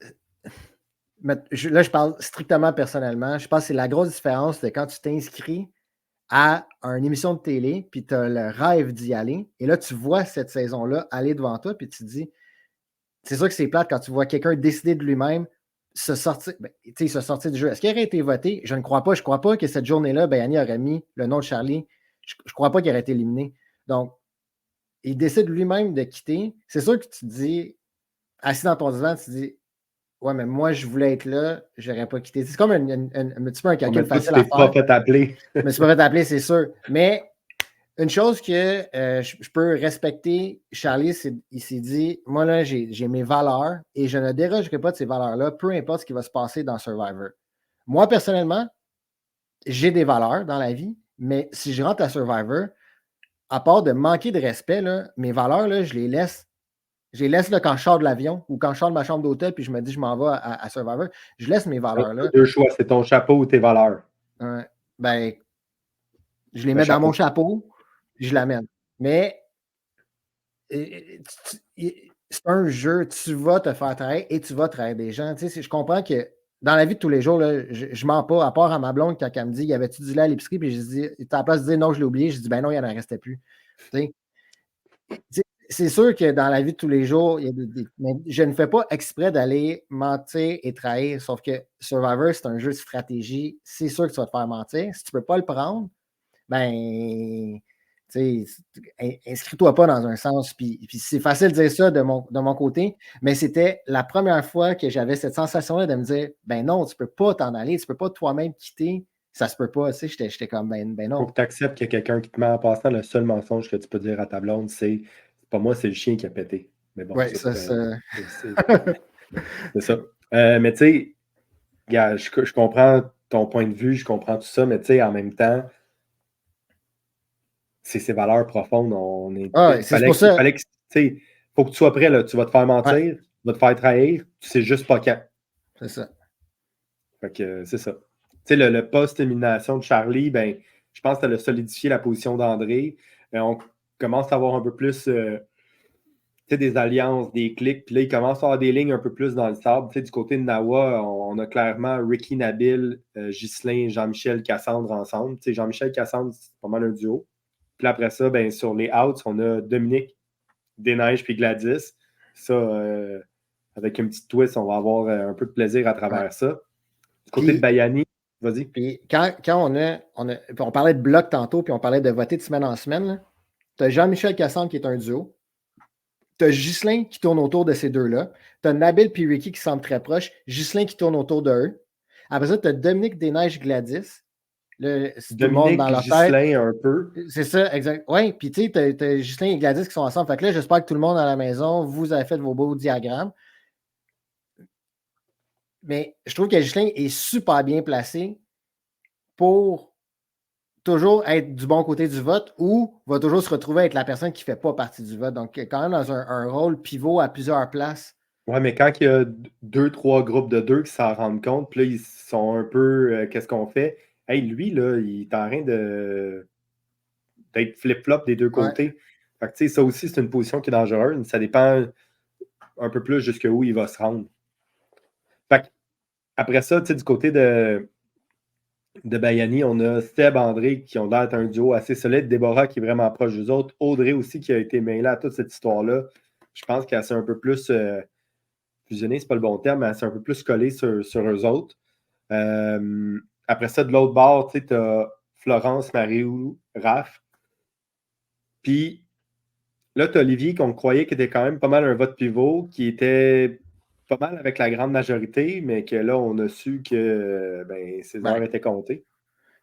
là je parle strictement personnellement, je pense que c'est la grosse différence de quand tu t'inscris à une émission de télé, puis tu as le rêve d'y aller, et là tu vois cette saison-là aller devant toi, puis tu te dis, c'est sûr que c'est plate quand tu vois quelqu'un décider de lui-même se sortir du jeu. Est-ce qu'il aurait été voté? Je ne crois pas. Je ne crois pas que cette journée-là, Annie aurait mis le nom de Charlie. Je ne crois pas qu'il aurait été éliminé. Donc, il décide lui-même de quitter. C'est sûr que tu te dis, assis dans ton divan, tu te dis, ouais, mais moi, je voulais être là, je n'aurais pas quitté. C'est comme un petit peu un Oh, calcul mais toi, tu facile à t'es pas faire. fait appeler. Je me suis pas fait appeler, c'est sûr. Mais une chose que je peux respecter, Charlie, il s'est dit, moi là, j'ai mes valeurs et je ne dérogerai pas de ces valeurs-là, peu importe ce qui va se passer dans Survivor. Moi, personnellement, j'ai des valeurs dans la vie, mais si je rentre à Survivor, à part de manquer de respect, là, mes valeurs, là, je les laisse. Je les laisse là, quand je sors de l'avion ou quand je sors de ma chambre d'hôtel puis je me dis je m'en vais à Survivor. Je laisse mes Tu valeurs-là. as deux choix, c'est ton chapeau ou tes valeurs. Ben, je les Le mets dans mon chapeau. chapeau, puis je l'amène. Mais c'est un jeu, tu vas te faire trahir et tu vas trahir des gens. Tu sais, je comprends que dans la vie de tous les jours, là, je mens pas, à part à ma blonde quand elle me dit y avait-tu du lait à l'épicerie, puis je dis, à la place de dire non, je l'ai oublié, je dis ben non, il n'en restait plus. Tu sais, c'est sûr que dans la vie de tous les jours, il y a mais je ne fais pas exprès d'aller mentir et trahir. Sauf que Survivor, c'est un jeu de stratégie. C'est sûr que tu vas te faire mentir. Si tu ne peux pas le prendre, ben, inscris-toi pas dans un sens. Puis c'est facile de dire ça de mon côté, mais c'était la première fois que j'avais cette sensation-là de me dire, ben non, tu peux pas t'en aller, tu peux pas toi-même quitter, ça se peut pas. Tu sais, j'étais comme, ben Faut non. que tu acceptes qu'il y a quelqu'un qui te met en passant. Le seul mensonge que tu peux dire à ta blonde, c'est pas moi, c'est le chien qui a pété. Mais bon, Ouais, ça, ça, ça. c'est ça. Mais tu sais, gars, je comprends ton point de vue, je comprends tout ça, mais tu sais, en même temps, c'est ses valeurs profondes. Ah, ouais, Il c'est fallait, pour il ça. fallait que, tu sais, faut que tu sois prêt, là. Tu vas te faire Ouais, mentir, tu vas te faire trahir, tu sais juste pas quand. c'est ça. Fait que c'est ça. Tu sais, le post-élimination de Charlie, ben, je pense que ça a solidifié la position d'André. On commence à avoir un peu plus des alliances, des clics. Puis là, il commence à avoir des lignes un peu plus dans le sable. Du côté de Nawa, on a clairement Ricky Nabil, Ghislain, Jean-Michel, Cassandre ensemble. Jean-Michel, Cassandre, c'est pas mal un duo. Puis après ça, ben, sur les outs, on a Dominique, Desneiges puis Gladys. Ça, avec une petite twist, on va avoir un peu de plaisir à Ouais. travers ça. Du côté de Puis, Bayani, vas-y. puis quand on parlait de bloc tantôt, puis on parlait de voter de semaine en semaine, tu as Jean-Michel Cassandre qui est un duo. Tu as Ghislain qui tourne autour de ces deux-là. Tu as Nabil et Ricky qui semblent très proches. Ghislain qui tourne autour d'eux. Après ça, tu as Dominique Desneiges Gladys. C'est tout le monde Dominique, dans leur tête. Ghislain un peu. C'est ça, exact. Oui, puis tu sais, tu as Ghislain et Gladys qui sont ensemble. Fait que là, j'espère que tout le monde à la maison, vous avez fait vos beaux diagrammes. Mais je trouve que Ghislain est super bien placé pour toujours être du bon côté du vote ou va toujours se retrouver avec la personne qui ne fait pas partie du vote. Donc, quand même dans un rôle pivot à plusieurs places. Ouais, mais quand il y a deux, trois groupes de deux qui s'en rendent compte, puis là, ils sont un peu qu'est-ce qu'on fait? Hey, lui, là, il est en train d'être flip-flop des deux Ouais. côtés. Fait que, tu sais, ça aussi, c'est une position qui est dangereuse. Ça dépend un peu plus jusqu'où il va se rendre. après ça, du côté de Bayani, on a Seb, André qui ont l'air d'être un duo assez solide. Déborah qui est vraiment proche des autres. Audrey aussi qui a été mêlée à toute cette histoire-là. Je pense qu'elle s'est un peu plus fusionnée, c'est pas le bon terme, mais elle s'est un peu plus collée sur eux autres. Après ça, de l'autre bord, tu as Florence, Marie-Lou, Raph. Puis là, tu as Olivier qu'on croyait qu'il était quand même pas mal un vote pivot, qui était pas mal avec la grande majorité, mais que là, on a su que ses heures étaient comptées.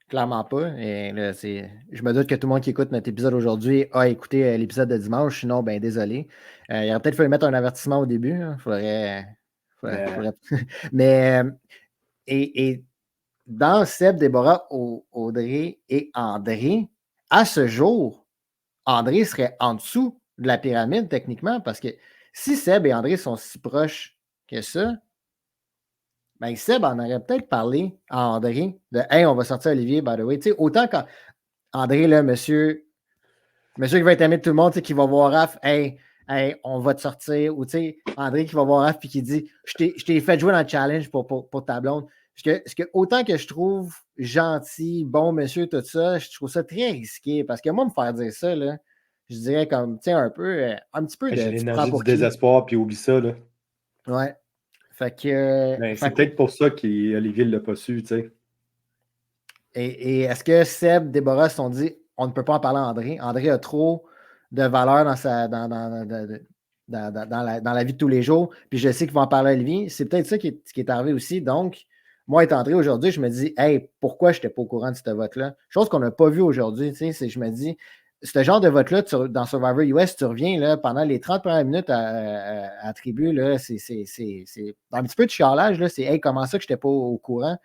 Clairement pas. Et là, je me doute que tout le monde qui écoute notre épisode aujourd'hui a écouté l'épisode de dimanche. Sinon, ben désolé. Il aurait peut-être fallu mettre un avertissement au début. Hein. Faudrait... Mais et dans Seb, Déborah, Audrey et André, à ce jour, André serait en dessous de la pyramide techniquement parce que si Seb et André sont si proches que ça, ben Seb en aurait peut-être parlé à André de Hey, on va sortir Olivier, by the way. Tu sais, autant quand André, là, monsieur qui va être aimé de tout le monde, qui va voir Raph, hey, on va te sortir. Ou tu sais, André qui va voir Raph et qui dit je t'ai fait jouer dans le challenge pour ta blonde. Parce que autant que je trouve gentil, bon monsieur, tout ça, je trouve ça très risqué. Parce que moi, me faire dire ça, là, je dirais comme, tu sais, un petit peu de. J'ai Tu te l'énergie prends du pour qui? désespoir, puis oublie ça. Là. Ouais. Fait que. C'est peut-être pour ça qu'Olivier ne l'a pas su, tu sais. Et est-ce que Seb, Déborah se sont dit on ne peut pas en parler à André? André a trop de valeur dans la vie de tous les jours. Puis je sais qu'il va en parler à Olivier. C'est peut-être ça qui est arrivé aussi. Donc, moi, étant André aujourd'hui, je me dis hey, pourquoi je n'étais pas au courant de ce vote-là? Chose qu'on n'a pas vu aujourd'hui. Je me dis, ce genre de vote-là, dans Survivor US, tu reviens là, pendant les 30 premières minutes à tribu, là, c'est un petit peu de chialage. Là, c'est hey, comment ça que je n'étais pas au courant?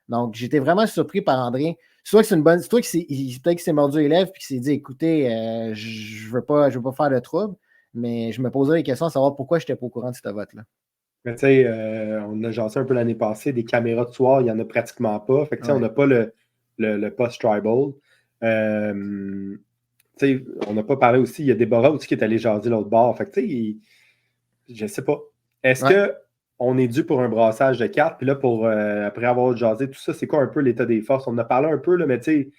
Donc, j'étais vraiment surpris par André. Soit que c'est une bonne. Soit que peut-être qu'il s'est mordu les lèvres et qu'il s'est dit écoutez, je veux pas faire de trouble, mais je me posais des questions à savoir pourquoi je n'étais pas au courant de ce vote-là. Mais tu sais, on a jasé un peu l'année passée, des caméras de soir, il n'y en a pratiquement pas. Fait que tu sais, on n'a pas le post-tribal. On n'a pas parlé aussi, il y a Déborah aussi qui est allé jaser l'autre bord. Fait que tu sais, je sais pas. Est-ce qu'on est dû pour un brassage de cartes? Puis là, après avoir jasé tout ça, c'est quoi un peu l'état des forces? On en a parlé un peu, là, mais tu sais,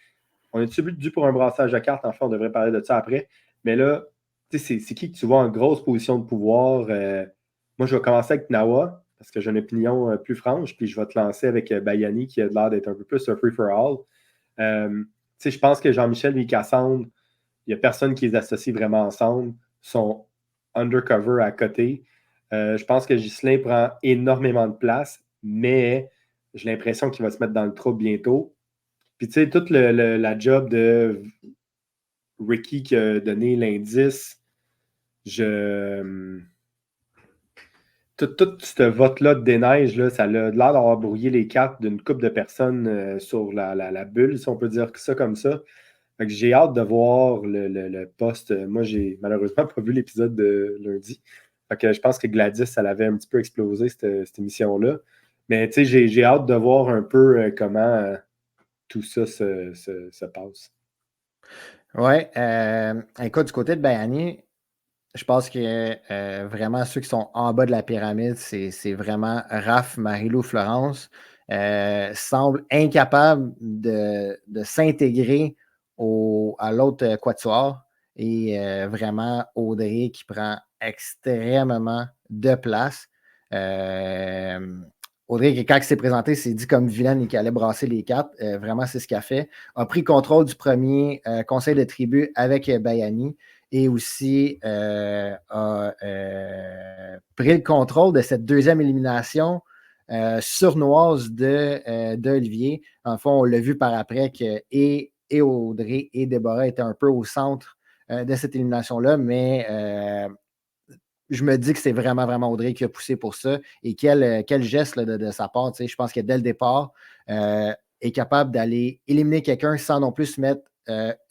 on est dû pour un brassage de cartes? Enfin, on devrait parler de ça après. Mais là, tu sais, c'est qui que tu vois en grosse position de pouvoir? Moi, je vais commencer avec Nawa, parce que j'ai une opinion plus franche, puis je vais te lancer avec Bayani, qui a l'air d'être un peu plus un free-for-all. Je pense que Jean-Michel et Cassandre, il n'y a personne qui les associe vraiment ensemble. Ils sont undercover à côté. Je pense que Ghislain prend énormément de place, mais j'ai l'impression qu'il va se mettre dans le trouble bientôt. Puis, tu sais, toute la job de Ricky qui a donné l'indice, tout ce vote-là de déneige, là, ça a l'air d'avoir brouillé les cartes d'une couple de personnes sur la bulle, si on peut dire ça comme ça. Fait que j'ai hâte de voir le poste. Moi, j'ai malheureusement pas vu l'épisode de lundi. Fait que je pense que Gladys, ça l'avait un petit peu explosé, cette émission-là. Mais tu sais, j'ai hâte de voir un peu comment tout ça se passe. Oui. Écoute, du côté de Bayani, je pense que vraiment ceux qui sont en bas de la pyramide, c'est vraiment Raph, Marie-Lou, Florence, semblent incapables de s'intégrer à l'autre quatuor. Et vraiment Audrey qui prend extrêmement de place. Audrey, quand il s'est présenté, s'est dit comme vilaine et qu'il allait brasser les cartes. Vraiment, c'est ce qu'elle a fait. A pris contrôle du premier conseil de tribu avec Bayani et aussi a pris le contrôle de cette deuxième élimination sournoise d'Olivier. En fond, on l'a vu par après que et Audrey et Déborah étaient un peu au centre de cette élimination-là, mais je me dis que c'est vraiment, vraiment Audrey qui a poussé pour ça. Et quel geste là, de sa part. Je pense que dès le départ, est capable d'aller éliminer quelqu'un sans non plus se mettre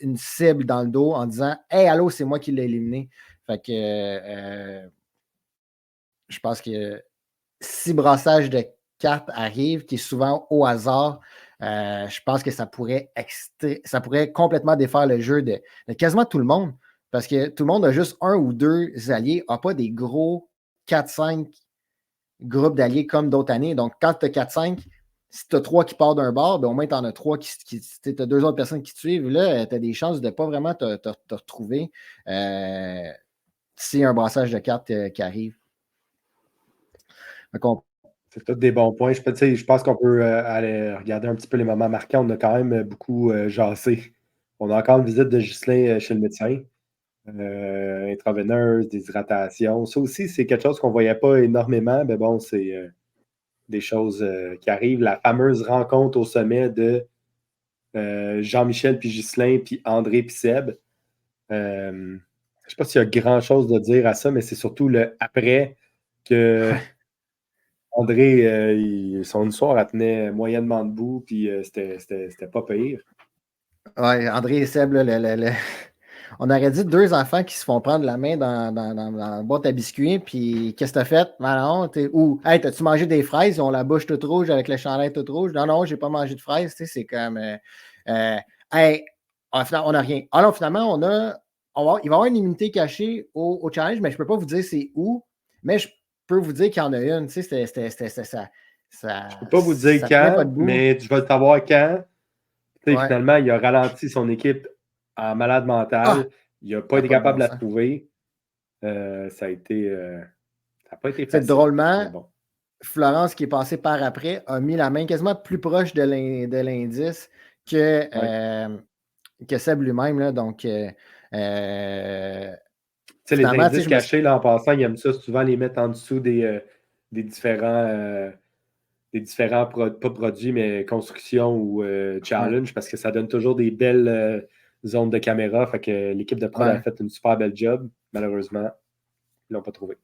une cible dans le dos en disant hey, allô, c'est moi qui l'ai éliminé. Fait que je pense que si brassage de cartes arrive, qui est souvent au hasard, je pense que ça pourrait complètement défaire le jeu de quasiment tout le monde. Parce que tout le monde a juste un ou deux alliés, n'a pas des gros 4-5 groupe d'alliés comme d'autres années. Donc, quand tu as 4-5, si tu as 3 qui partent d'un bord, ben, au moins tu en as 3 tu as 2 autres personnes qui te suivent. Là, tu as des chances de ne pas vraiment te retrouver s'il y a un brassage de cartes qui arrive. C'est tous des bons points. Je pense qu'on peut aller regarder un petit peu les moments marquants. On a quand même beaucoup jassé. On a encore une visite de Ghislain chez le médecin. Intraveineuse, déshydratation. Ça aussi, c'est quelque chose qu'on ne voyait pas énormément, mais bon, c'est des choses qui arrivent. La fameuse rencontre au sommet de Jean-Michel puis Ghislain puis André puis Seb. Je ne sais pas s'il y a grand-chose de dire à ça, mais c'est surtout le après que André, son histoire, elle tenait moyennement debout, puis c'était pas pire. Ouais, André et Seb, on aurait dit 2 enfants qui se font prendre la main dans la boîte à biscuits, puis qu'est-ce que t'as fait? Ben non, ou, hey, t'as-tu mangé des fraises? Ils ont la bouche toute rouge avec le chandail tout rouge. Non, non, j'ai pas mangé de fraises, c'est comme, hey, on n'a rien. Alors, finalement, il va y avoir une immunité cachée au challenge, mais je peux pas vous dire c'est où, mais je peux vous dire qu'il y en a une, tu sais, c'était ça. Je peux pas vous dire quand, mais tu vas le savoir quand. Ouais. Finalement, il a ralenti son équipe en malade mental. Il n'a pas été capable de la trouver. Ça a été. Ça n'a pas été facile. Drôlement, bon. Florence, qui est passée par après, a mis la main quasiment plus proche de l'indice que Seb lui-même. Là, donc, les indices cachés, là, en passant, ils aiment ça souvent les mettre en dessous des différents. Des différents pas produits, mais construction ou challenge, parce que ça donne toujours des belles zones de caméra. Fait que l'équipe de prod a fait une super belle job. Malheureusement, ils ne l'ont pas trouvé.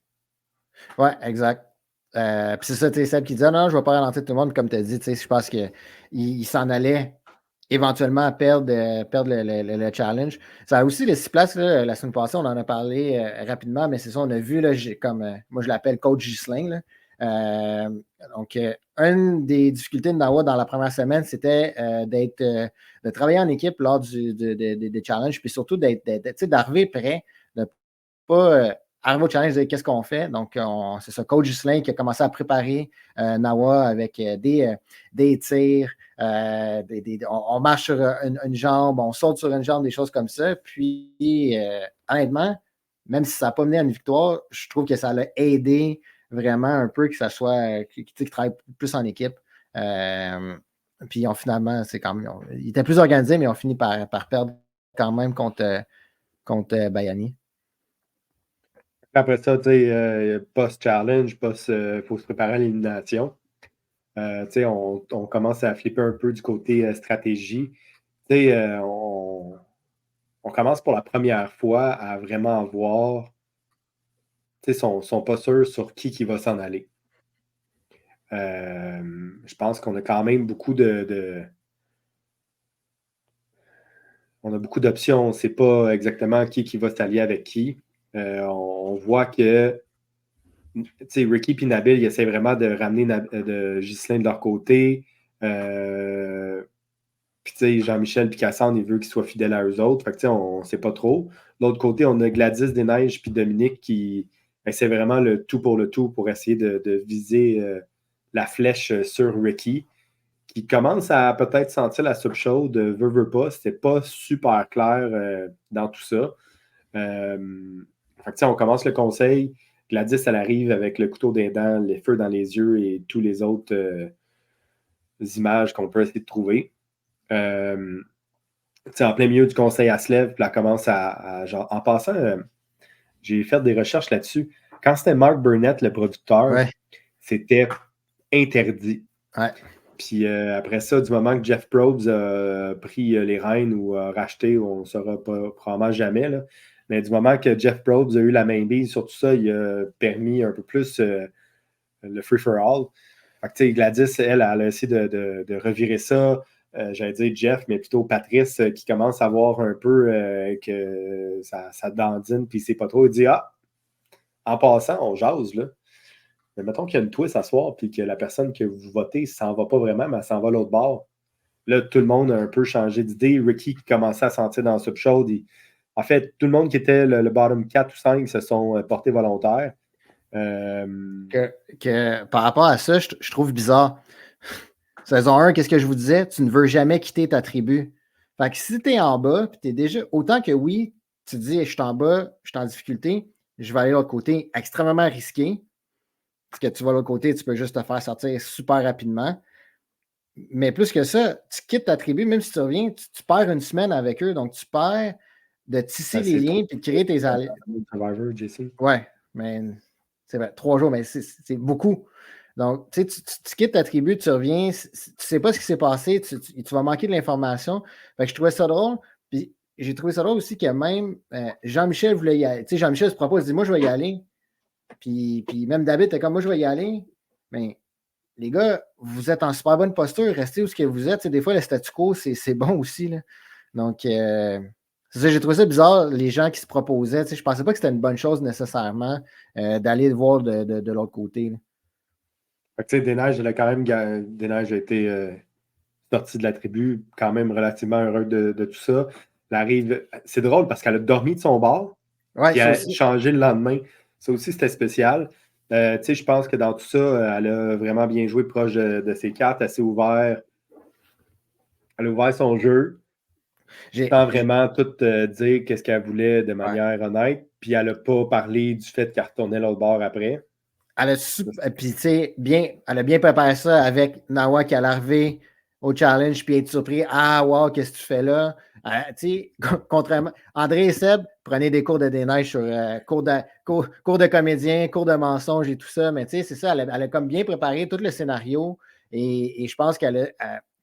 Oui, exact. Puis c'est ça, tu Seb qui disait non, je ne vais pas ralentir tout le monde, comme tu as dit. Je pense qu'il s'en allait éventuellement perdre le challenge. Ça a aussi les 6 places, là, la semaine passée, on en a parlé rapidement, mais c'est ça, on a vu, là, comme moi je l'appelle Coach Ghislain. Donc, une des difficultés de Nawa dans la première semaine, c'était de travailler en équipe lors des challenges, puis surtout d'arriver prêt, de ne pas arriver au challenge de qu'est-ce qu'on fait. Donc, c'est ça, Coach Ghislain qui a commencé à préparer Nawa avec des tirs, on marche sur une jambe, on saute sur une jambe, des choses comme ça. Puis, honnêtement, même si ça n'a pas mené à une victoire, je trouve que ça l'a aidé vraiment un peu que ça soit qui travaille plus en équipe. Puis finalement, c'est quand même. Ils étaient plus organisés, mais ils ont fini par perdre quand même contre Bayani. Après ça, post-challenge, il faut se préparer à l'élimination. On commence à flipper un peu du côté stratégie. On commence pour la première fois à vraiment voir. Ils sont pas sûrs sur qui va s'en aller. Je pense qu'on a quand même beaucoup on a beaucoup d'options. On ne sait pas exactement qui va s'allier avec qui. On voit que Ricky et Nabil, ils essaient vraiment de ramener Ghislain de leur côté. Puis Jean-Michel et Cassandre, ils veulent qu'ils soient fidèles à eux autres. Fait que, on ne sait pas trop. De l'autre côté, on a Gladys Desneiges puis Dominique qui essaient vraiment le tout pour essayer de viser la flèche sur Ricky, qui commence à peut-être sentir la soupe chaude, veut pas. C'était pas super clair dans tout ça. Fait que, on commence le conseil. Gladys, elle arrive avec le couteau des dents, les feux dans les yeux et tous les autres images qu'on peut essayer de trouver. En plein milieu du conseil, elle se lève, puis elle commence à genre, en passant, j'ai fait des recherches là-dessus. Quand c'était Mark Burnett, le producteur, c'était interdit. Ouais. Puis après ça, du moment que Jeff Probst a pris les rênes ou a racheté, on ne saura probablement jamais, là. Mais du moment que Jeff Probst a eu la main bise sur tout ça, il a permis un peu plus le free-for-all. Fait que, Gladys, elle a essayé de revirer ça. J'allais dire Jeff, mais plutôt Patrice, qui commence à voir un peu que ça dandine, puis c'est pas trop. Il dit en passant, on jase, là. Mais mettons qu'il y a une twist à soir, puis que la personne que vous votez s'en va pas vraiment, mais elle s'en va l'autre bord. Là, tout le monde a un peu changé d'idée. Ricky qui commençait à sentir dans la soupe chaude. En fait, tout le monde qui était le bottom 4 ou 5 se sont portés volontaires. Par rapport à ça, je trouve bizarre. Saison 1, qu'est-ce que je vous disais? Tu ne veux jamais quitter ta tribu. Fait que si tu es en bas, puis tu es déjà. Autant que oui, tu te dis, je suis en bas, je suis en difficulté, je vais aller de l'autre côté, extrêmement risqué. Parce que tu vas de l'autre côté, tu peux juste te faire sortir super rapidement. Mais plus que ça, tu quittes ta tribu, même si tu reviens, tu perds une semaine avec eux. Donc, tu perds de tisser les liens puis de créer tes alliés. Survivor, JC. Ouais, mais c'est vrai, 3 jours, mais c'est beaucoup. Donc, tu sais, tu quittes ta tribu, tu reviens, tu sais pas ce qui s'est passé, tu vas manquer de l'information. Fait que je trouvais ça drôle. Puis j'ai trouvé ça drôle aussi que même Jean-Michel voulait y aller. Tu sais, Jean-Michel se propose, il dit, moi, je vais y aller. Puis même David était comme, moi, je vais y aller. Mais les gars, vous êtes en super bonne posture, restez où ce que vous êtes. Tu sais, des fois, le statu quo, c'est bon aussi, là. Donc, c'est ça, j'ai trouvé ça bizarre, les gens qui se proposaient. Tu sais, je ne pensais pas que c'était une bonne chose nécessairement d'aller voir de l'autre côté, là. Fait que, tu sais, Des-Neiges, Des-Neiges a été sortie de la tribu, quand même relativement heureux de tout ça. Elle arrive, c'est drôle parce qu'elle a dormi de son bord, Ouais, puis ça elle a aussi. changé le lendemain. Ça aussi, c'était spécial. Tu sais, je pense que dans tout ça, elle a vraiment bien joué proche de ses cartes, assez ouvert. Elle a ouvert son jeu sans vraiment tout dire qu'est-ce qu'elle voulait de manière honnête. Puis elle n'a pas parlé du fait qu'elle retournait l'autre bord après. Puis, tu sais, elle a bien préparé ça avec Nawa qui allait arriver au challenge puis être surpris. Ah, wow, qu'est-ce que tu fais là? Tu sais, contrairement. André et Seb prenaient des cours de Des-Neiges sur cours de comédien, cours de mensonge et tout ça. Mais tu sais, c'est ça, elle a comme bien préparé tout le scénario et je pense qu'elle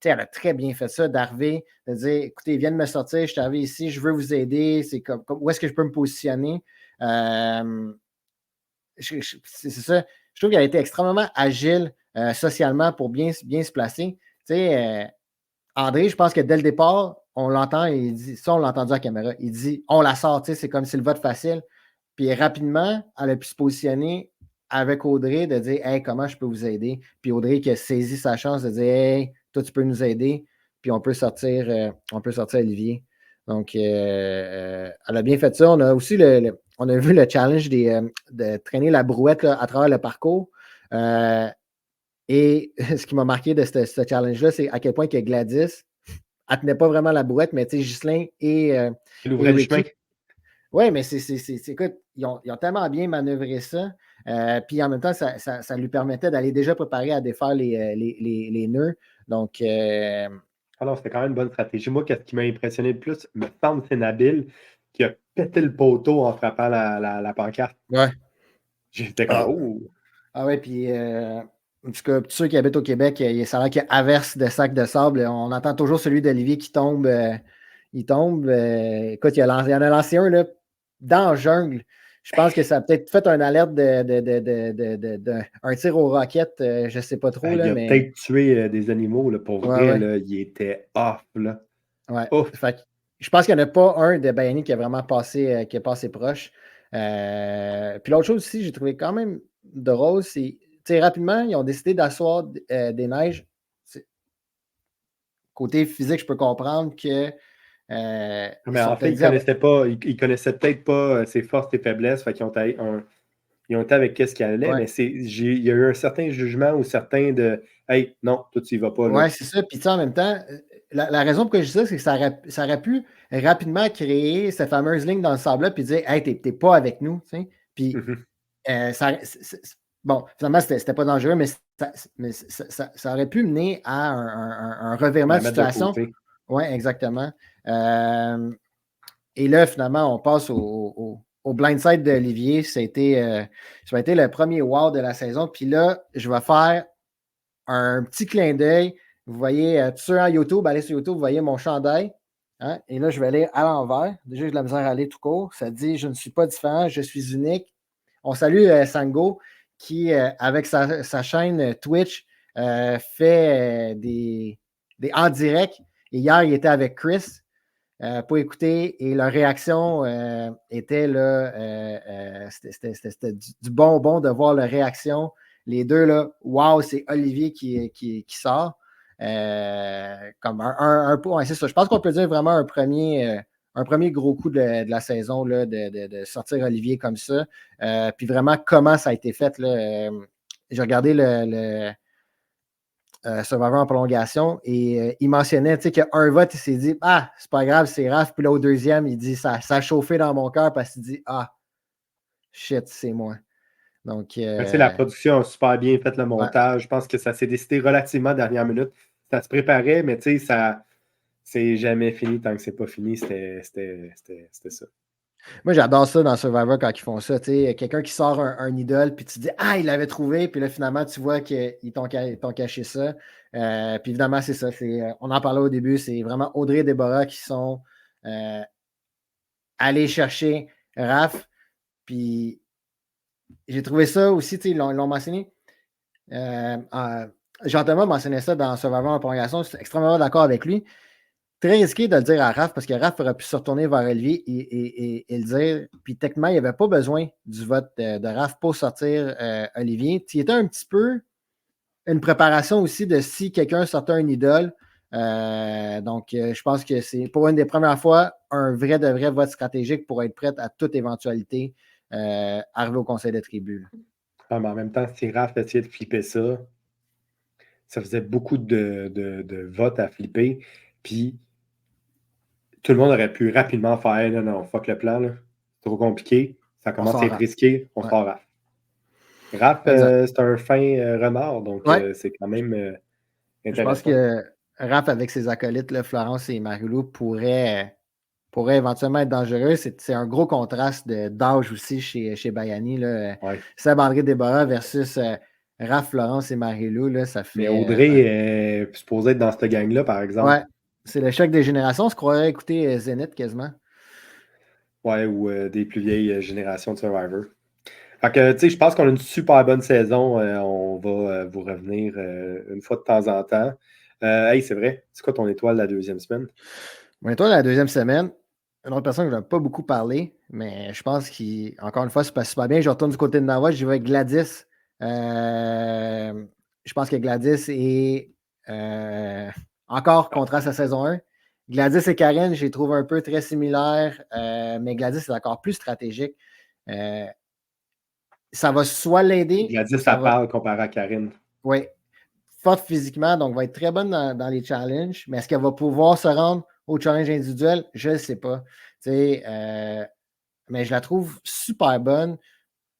elle a très bien fait ça d'arriver, de dire écoutez, ils viennent me sortir, je suis arrivé ici, je veux vous aider, c'est comme où est-ce que je peux me positionner? C'est ça. Je trouve qu'elle a été extrêmement agile socialement pour bien se placer. Tu sais, André, je pense que dès le départ, on l'entend et il dit, ça, on l'a entendu à la caméra, il dit, on la sort, tu sais, c'est comme si le vote facile. Puis rapidement, elle a pu se positionner avec Audrey de dire, hey, comment je peux vous aider? Puis Audrey qui a saisi sa chance de dire, hey, toi, tu peux nous aider, puis on peut sortir Olivier. Donc, elle a bien fait ça. On a aussi on a vu le challenge de traîner la brouette là, à travers le parcours. Et ce qui m'a marqué de ce challenge-là, c'est à quel point que Gladys, elle ne tenait pas vraiment la brouette, mais tu sais, Ghislain Elle et ouvrait le chemin. Ricky. Oui, mais écoute, ils ont tellement bien manœuvré ça. Puis en même temps, ça lui permettait d'aller déjà préparer à défaire les nœuds. Donc, Alors, c'était quand même une bonne stratégie. Moi, qu'est-ce qui m'a impressionné le plus, me semble, c'est Nabil qui a pété le poteau en frappant la pancarte. ouais. J'étais comme, Ah, oh! ah ouais, puis en tout cas, tous ceux qui habitent au Québec, ça a l'air qu'il y a averse de sacs de sable. On entend toujours celui d'Olivier qui tombe. Il tombe. Écoute, il y en a lancé un là, dans la jungle. Je pense que ça a peut-être fait un alerte un tir aux roquettes. Je ne sais pas trop, Il là, a mais. peut-être tué des animaux, là, pour Ouais, vrai, ouais. là, il était off, là. Ouais. Ouf! Fait que je pense qu'il n'y en a pas un de Bayani qui a vraiment passé, qui est passé proche. Puis l'autre chose aussi, j'ai trouvé quand même drôle, c'est, tu sais, rapidement, ils ont décidé d'asseoir Des-Neiges. Côté physique, je peux comprendre que ils Mais sont en fait, peut-être dit, ils connaissaient peut-être pas ses forces et faiblesses, fait qu'ils ils ont été avec qu'est-ce qu'il allait, ouais, mais il y a eu un certain jugement ou certain de hey, non, toi, tu y vas pas, là. ouais, c'est ça. Puis tu sais, en même temps, la raison pour laquelle je dis ça, c'est que ça aurait pu rapidement créer cette fameuse ligne dans le sable-là, puis dire, hey, t'es pas avec nous, tu sais. Puis Mhm. bon, finalement, c'était pas dangereux, mais ça aurait pu mener à un revirement La de mettre de situation. côté. Oui, exactement. Et là, finalement, on passe au blindside d'Olivier. Ça a été le premier wow de la saison. Puis là, je vais faire un petit clin d'œil. Vous voyez, sur YouTube, allez sur YouTube, vous voyez mon chandail. Hein? Et là, je vais aller à l'envers. Déjà, j'ai de la misère à aller tout court. Ça dit je ne suis pas différent, je suis unique. On salue Sango qui, avec sa chaîne Twitch, fait des en direct. Et hier, il était avec Chris pour écouter et leur réaction était là, c'était du bonbon de voir leur réaction. Les deux, là, wow, c'est Olivier qui sort. Comme ouais, c'est ça. Je pense qu'on peut dire vraiment un un premier gros coup de la saison là, de sortir Olivier comme ça. Puis vraiment, comment ça a été fait. Là, j'ai regardé le Survivor en prolongation et il mentionnait qu'un vote, il s'est dit ah, c'est pas grave, c'est Raph. Puis là, au deuxième, il dit ça a chauffé dans mon cœur parce qu'il dit ah, shit, c'est moi. Donc, la production a super bien fait le montage. Ouais. Je pense que ça s'est décidé relativement dernière minute. Ça se préparait, mais tu sais, ça c'est jamais fini tant que c'est pas fini. C'était ça. Moi, j'adore ça dans Survivor quand ils font ça. Quelqu'un qui sort un idole, puis tu dis ah, il l'avait trouvé, puis là, finalement, tu vois qu'ils t'ont caché ça. Puis évidemment, c'est ça. On en parlait au début, c'est vraiment Audrey et Déborah qui sont allés chercher Raph. Puis j'ai trouvé ça aussi, ils l'ont mentionné. Jean-Thomas mentionnait ça dans Survivor en prolongation. Je suis extrêmement d'accord avec lui. Très risqué de le dire à Raph parce que Raph aurait pu se retourner vers Olivier et le dire. Puis techniquement, il n'y avait pas besoin du vote de Raph pour sortir Olivier. Il était un petit peu une préparation aussi de si quelqu'un sortait un idole. Donc, je pense que c'est pour une des premières fois un vrai de vrai vote stratégique pour être prêt à toute éventualité arriver au conseil de tribu. Ah, mais en même temps, si Raph essayait de flipper ça faisait beaucoup de votes à flipper. Puis tout le monde aurait pu rapidement faire non, fuck le plan, là. C'est trop compliqué. Ça commence à être risqué, on sort Raph. Raph, c'est un fin renard, donc c'est quand même intéressant. Je pense que Raph, avec ses acolytes, là, Florence et Marie-Lou, pourrait éventuellement être dangereux. C'est un gros contraste d'âge aussi chez Bayani. Seb-André Déborah versus Raph, Florence et Marie-Lou, ça fait... Mais Audrey est supposée être dans cette gang-là, par exemple. Ouais, c'est le choc des générations. On se croirait écouter Zénith quasiment. Ouais, ou des plus vieilles générations de Survivor. Fait que, tu sais, je pense qu'on a une super bonne saison. On va vous revenir une fois de temps en temps. Hey, c'est vrai. C'est quoi ton étoile de la deuxième semaine? Mon étoile de la deuxième semaine, une autre personne que je n'ai pas beaucoup parlé, mais je pense qu'encore une fois, c'est pas super bien. Je retourne du côté de Nava, j'y vais avec Gladys. Je pense que Gladys est encore contraste à saison 1. Gladys et Karen, je les trouve un peu très similaires, mais Gladys est encore plus stratégique. Ça va soit l'aider. Gladys, ça parle comparé à Karen. Oui. Forte physiquement, donc va être très bonne dans les challenges, mais est-ce qu'elle va pouvoir se rendre au challenge individuel? Je ne sais pas. Mais je la trouve super bonne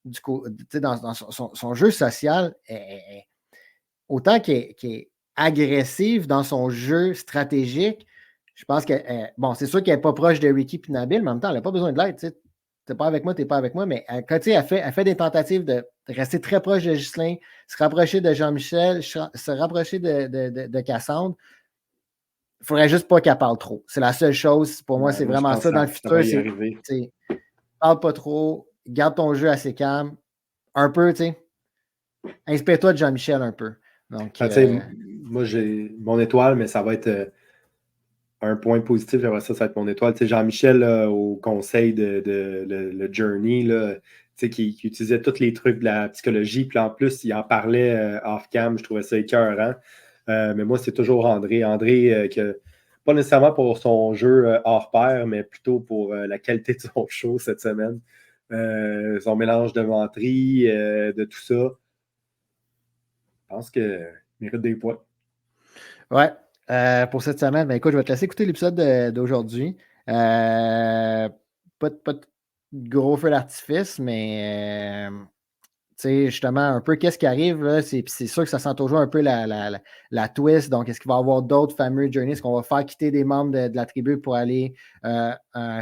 dans son jeu social. Autant qu'elle est agressive dans son jeu stratégique, je pense que, bon, c'est sûr qu'elle n'est pas proche de Ricky et Nabil, mais en même temps, elle n'a pas besoin de l'aide. Tu n'es pas avec moi, tu n'es pas avec moi, mais quand elle fait des tentatives de rester très proche de Ghislain, se rapprocher de Jean-Michel, se rapprocher de Cassandre. Il ne faudrait juste pas qu'elle parle trop. C'est la seule chose. Pour moi, c'est vraiment ça dans le futur. C'est parle pas trop, garde ton jeu assez calme. Un peu, tu sais. Inspire-toi de Jean-Michel un peu. Donc, moi, j'ai mon étoile, mais ça va être un point positif. J'aimerais ça va être mon étoile. Jean-Michel, au conseil le Journey, là, qui utilisait tous les trucs de la psychologie. Puis en plus, il en parlait off-cam. Je trouvais ça écœurant. Mais moi, c'est toujours André. André, pas nécessairement pour son jeu hors pair, mais plutôt pour la qualité de son show cette semaine. Son mélange de menterie, de tout ça. Je pense qu'il mérite des points. Ouais. Pour cette semaine, ben écoute, je vais te laisser écouter l'épisode d'aujourd'hui. Pas de gros feu d'artifice, mais justement, un peu qu'est-ce qui arrive, là, c'est sûr que ça sent toujours un peu la twist. Donc, est-ce qu'il va y avoir d'autres fameux journeys? Est-ce qu'on va faire quitter des membres de la tribu pour aller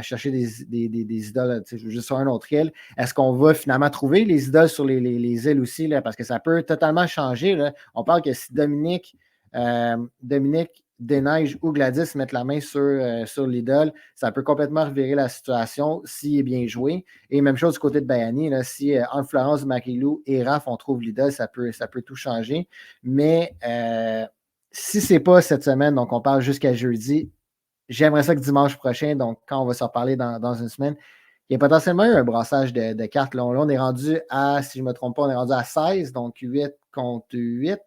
chercher des idoles juste sur un autre île? Est-ce qu'on va finalement trouver les idoles sur les îles aussi? Là, parce que ça peut totalement changer. Là. On parle que si Dominique Desneiges ou Gladys mettent la main sur l'idole, ça peut complètement revirer la situation s'il est bien joué. Et même chose du côté de Bayani, là, si entre Florence, Marie-Lou et Raph, on trouve l'idole, ça peut tout changer. Mais si ce n'est pas cette semaine, donc on parle jusqu'à jeudi, j'aimerais ça que dimanche prochain, donc quand on va s'en parler dans une semaine, il y a potentiellement eu un brassage de cartes. Là, on est rendu à, si je ne me trompe pas, on est rendu à 16, donc 8 contre 8.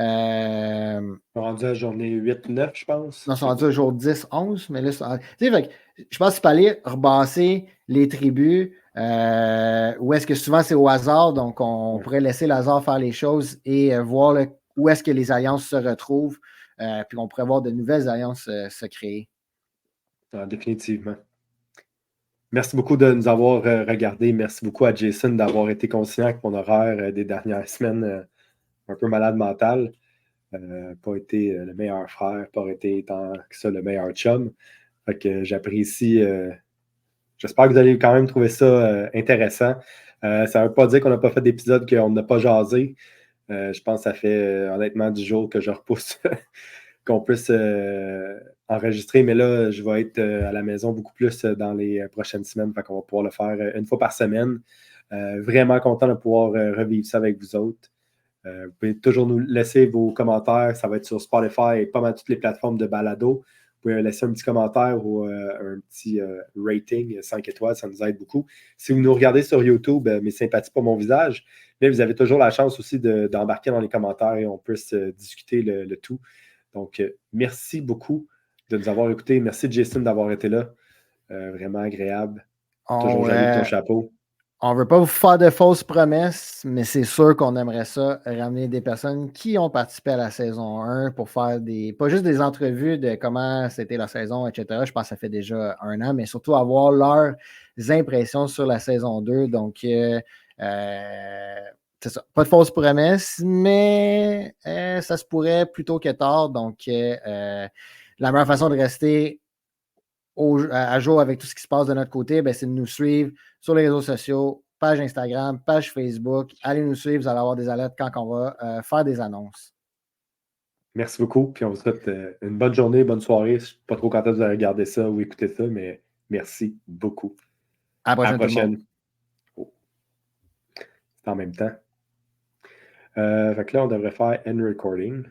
On est rendu à la journée 8 ou 9, je pense. Non, ils sont rendus au jour 10, 11, mais là, je pense qu'il fallait rebasser les tribus, où est-ce que souvent c'est au hasard, donc on pourrait laisser le hasard faire les choses et voir où est-ce que les alliances se retrouvent, puis on pourrait voir de nouvelles alliances se créer. Ah, définitivement. Merci beaucoup de nous avoir regardés. Merci beaucoup à Jason d'avoir été conscient avec mon horaire des dernières semaines un peu malade mental. Pas été le meilleur frère, pas été tant que ça le meilleur chum. Fait que j'apprécie. J'espère que vous allez quand même trouver ça intéressant. Ça ne veut pas dire qu'on n'a pas fait d'épisode qu'on n'a pas jasé. Je pense que ça fait honnêtement 10 jours que je repousse qu'on puisse enregistrer. Mais là, je vais être à la maison beaucoup plus dans les prochaines semaines. Fait qu'on va pouvoir le faire une fois par semaine. Vraiment content de pouvoir revivre ça avec vous autres. Vous pouvez toujours nous laisser vos commentaires. Ça va être sur Spotify et pas mal toutes les plateformes de balado. Vous pouvez laisser un petit commentaire ou un petit rating 5 étoiles. Ça nous aide beaucoup. Si vous nous regardez sur YouTube, mes sympathies pour mon visage, mais vous avez toujours la chance aussi d'embarquer dans les commentaires et on peut discuter le tout. Donc, merci beaucoup de nous avoir écoutés. Merci, Jason, d'avoir été là. Vraiment agréable. Toujours joli de ton chapeau. On ne veut pas vous faire de fausses promesses, mais c'est sûr qu'on aimerait ça, ramener des personnes qui ont participé à la saison 1 pour faire pas juste des entrevues de comment c'était la saison, etc. Je pense que ça fait déjà 1 an, mais surtout avoir leurs impressions sur la saison 2. Donc, c'est ça. Pas de fausses promesses, mais ça se pourrait plutôt que tard. Donc, la meilleure façon de rester à jour avec tout ce qui se passe de notre côté, c'est de nous suivre sur les réseaux sociaux, page Instagram, page Facebook. Allez nous suivre, vous allez avoir des alertes quand on va faire des annonces. Merci beaucoup. Puis on vous souhaite une bonne journée, bonne soirée. Je ne sais pas trop quand vous allez regarder ça ou écouter ça, mais merci beaucoup. À la prochaine. Oh. C'est en même temps. Fait que là, on devrait faire end recording.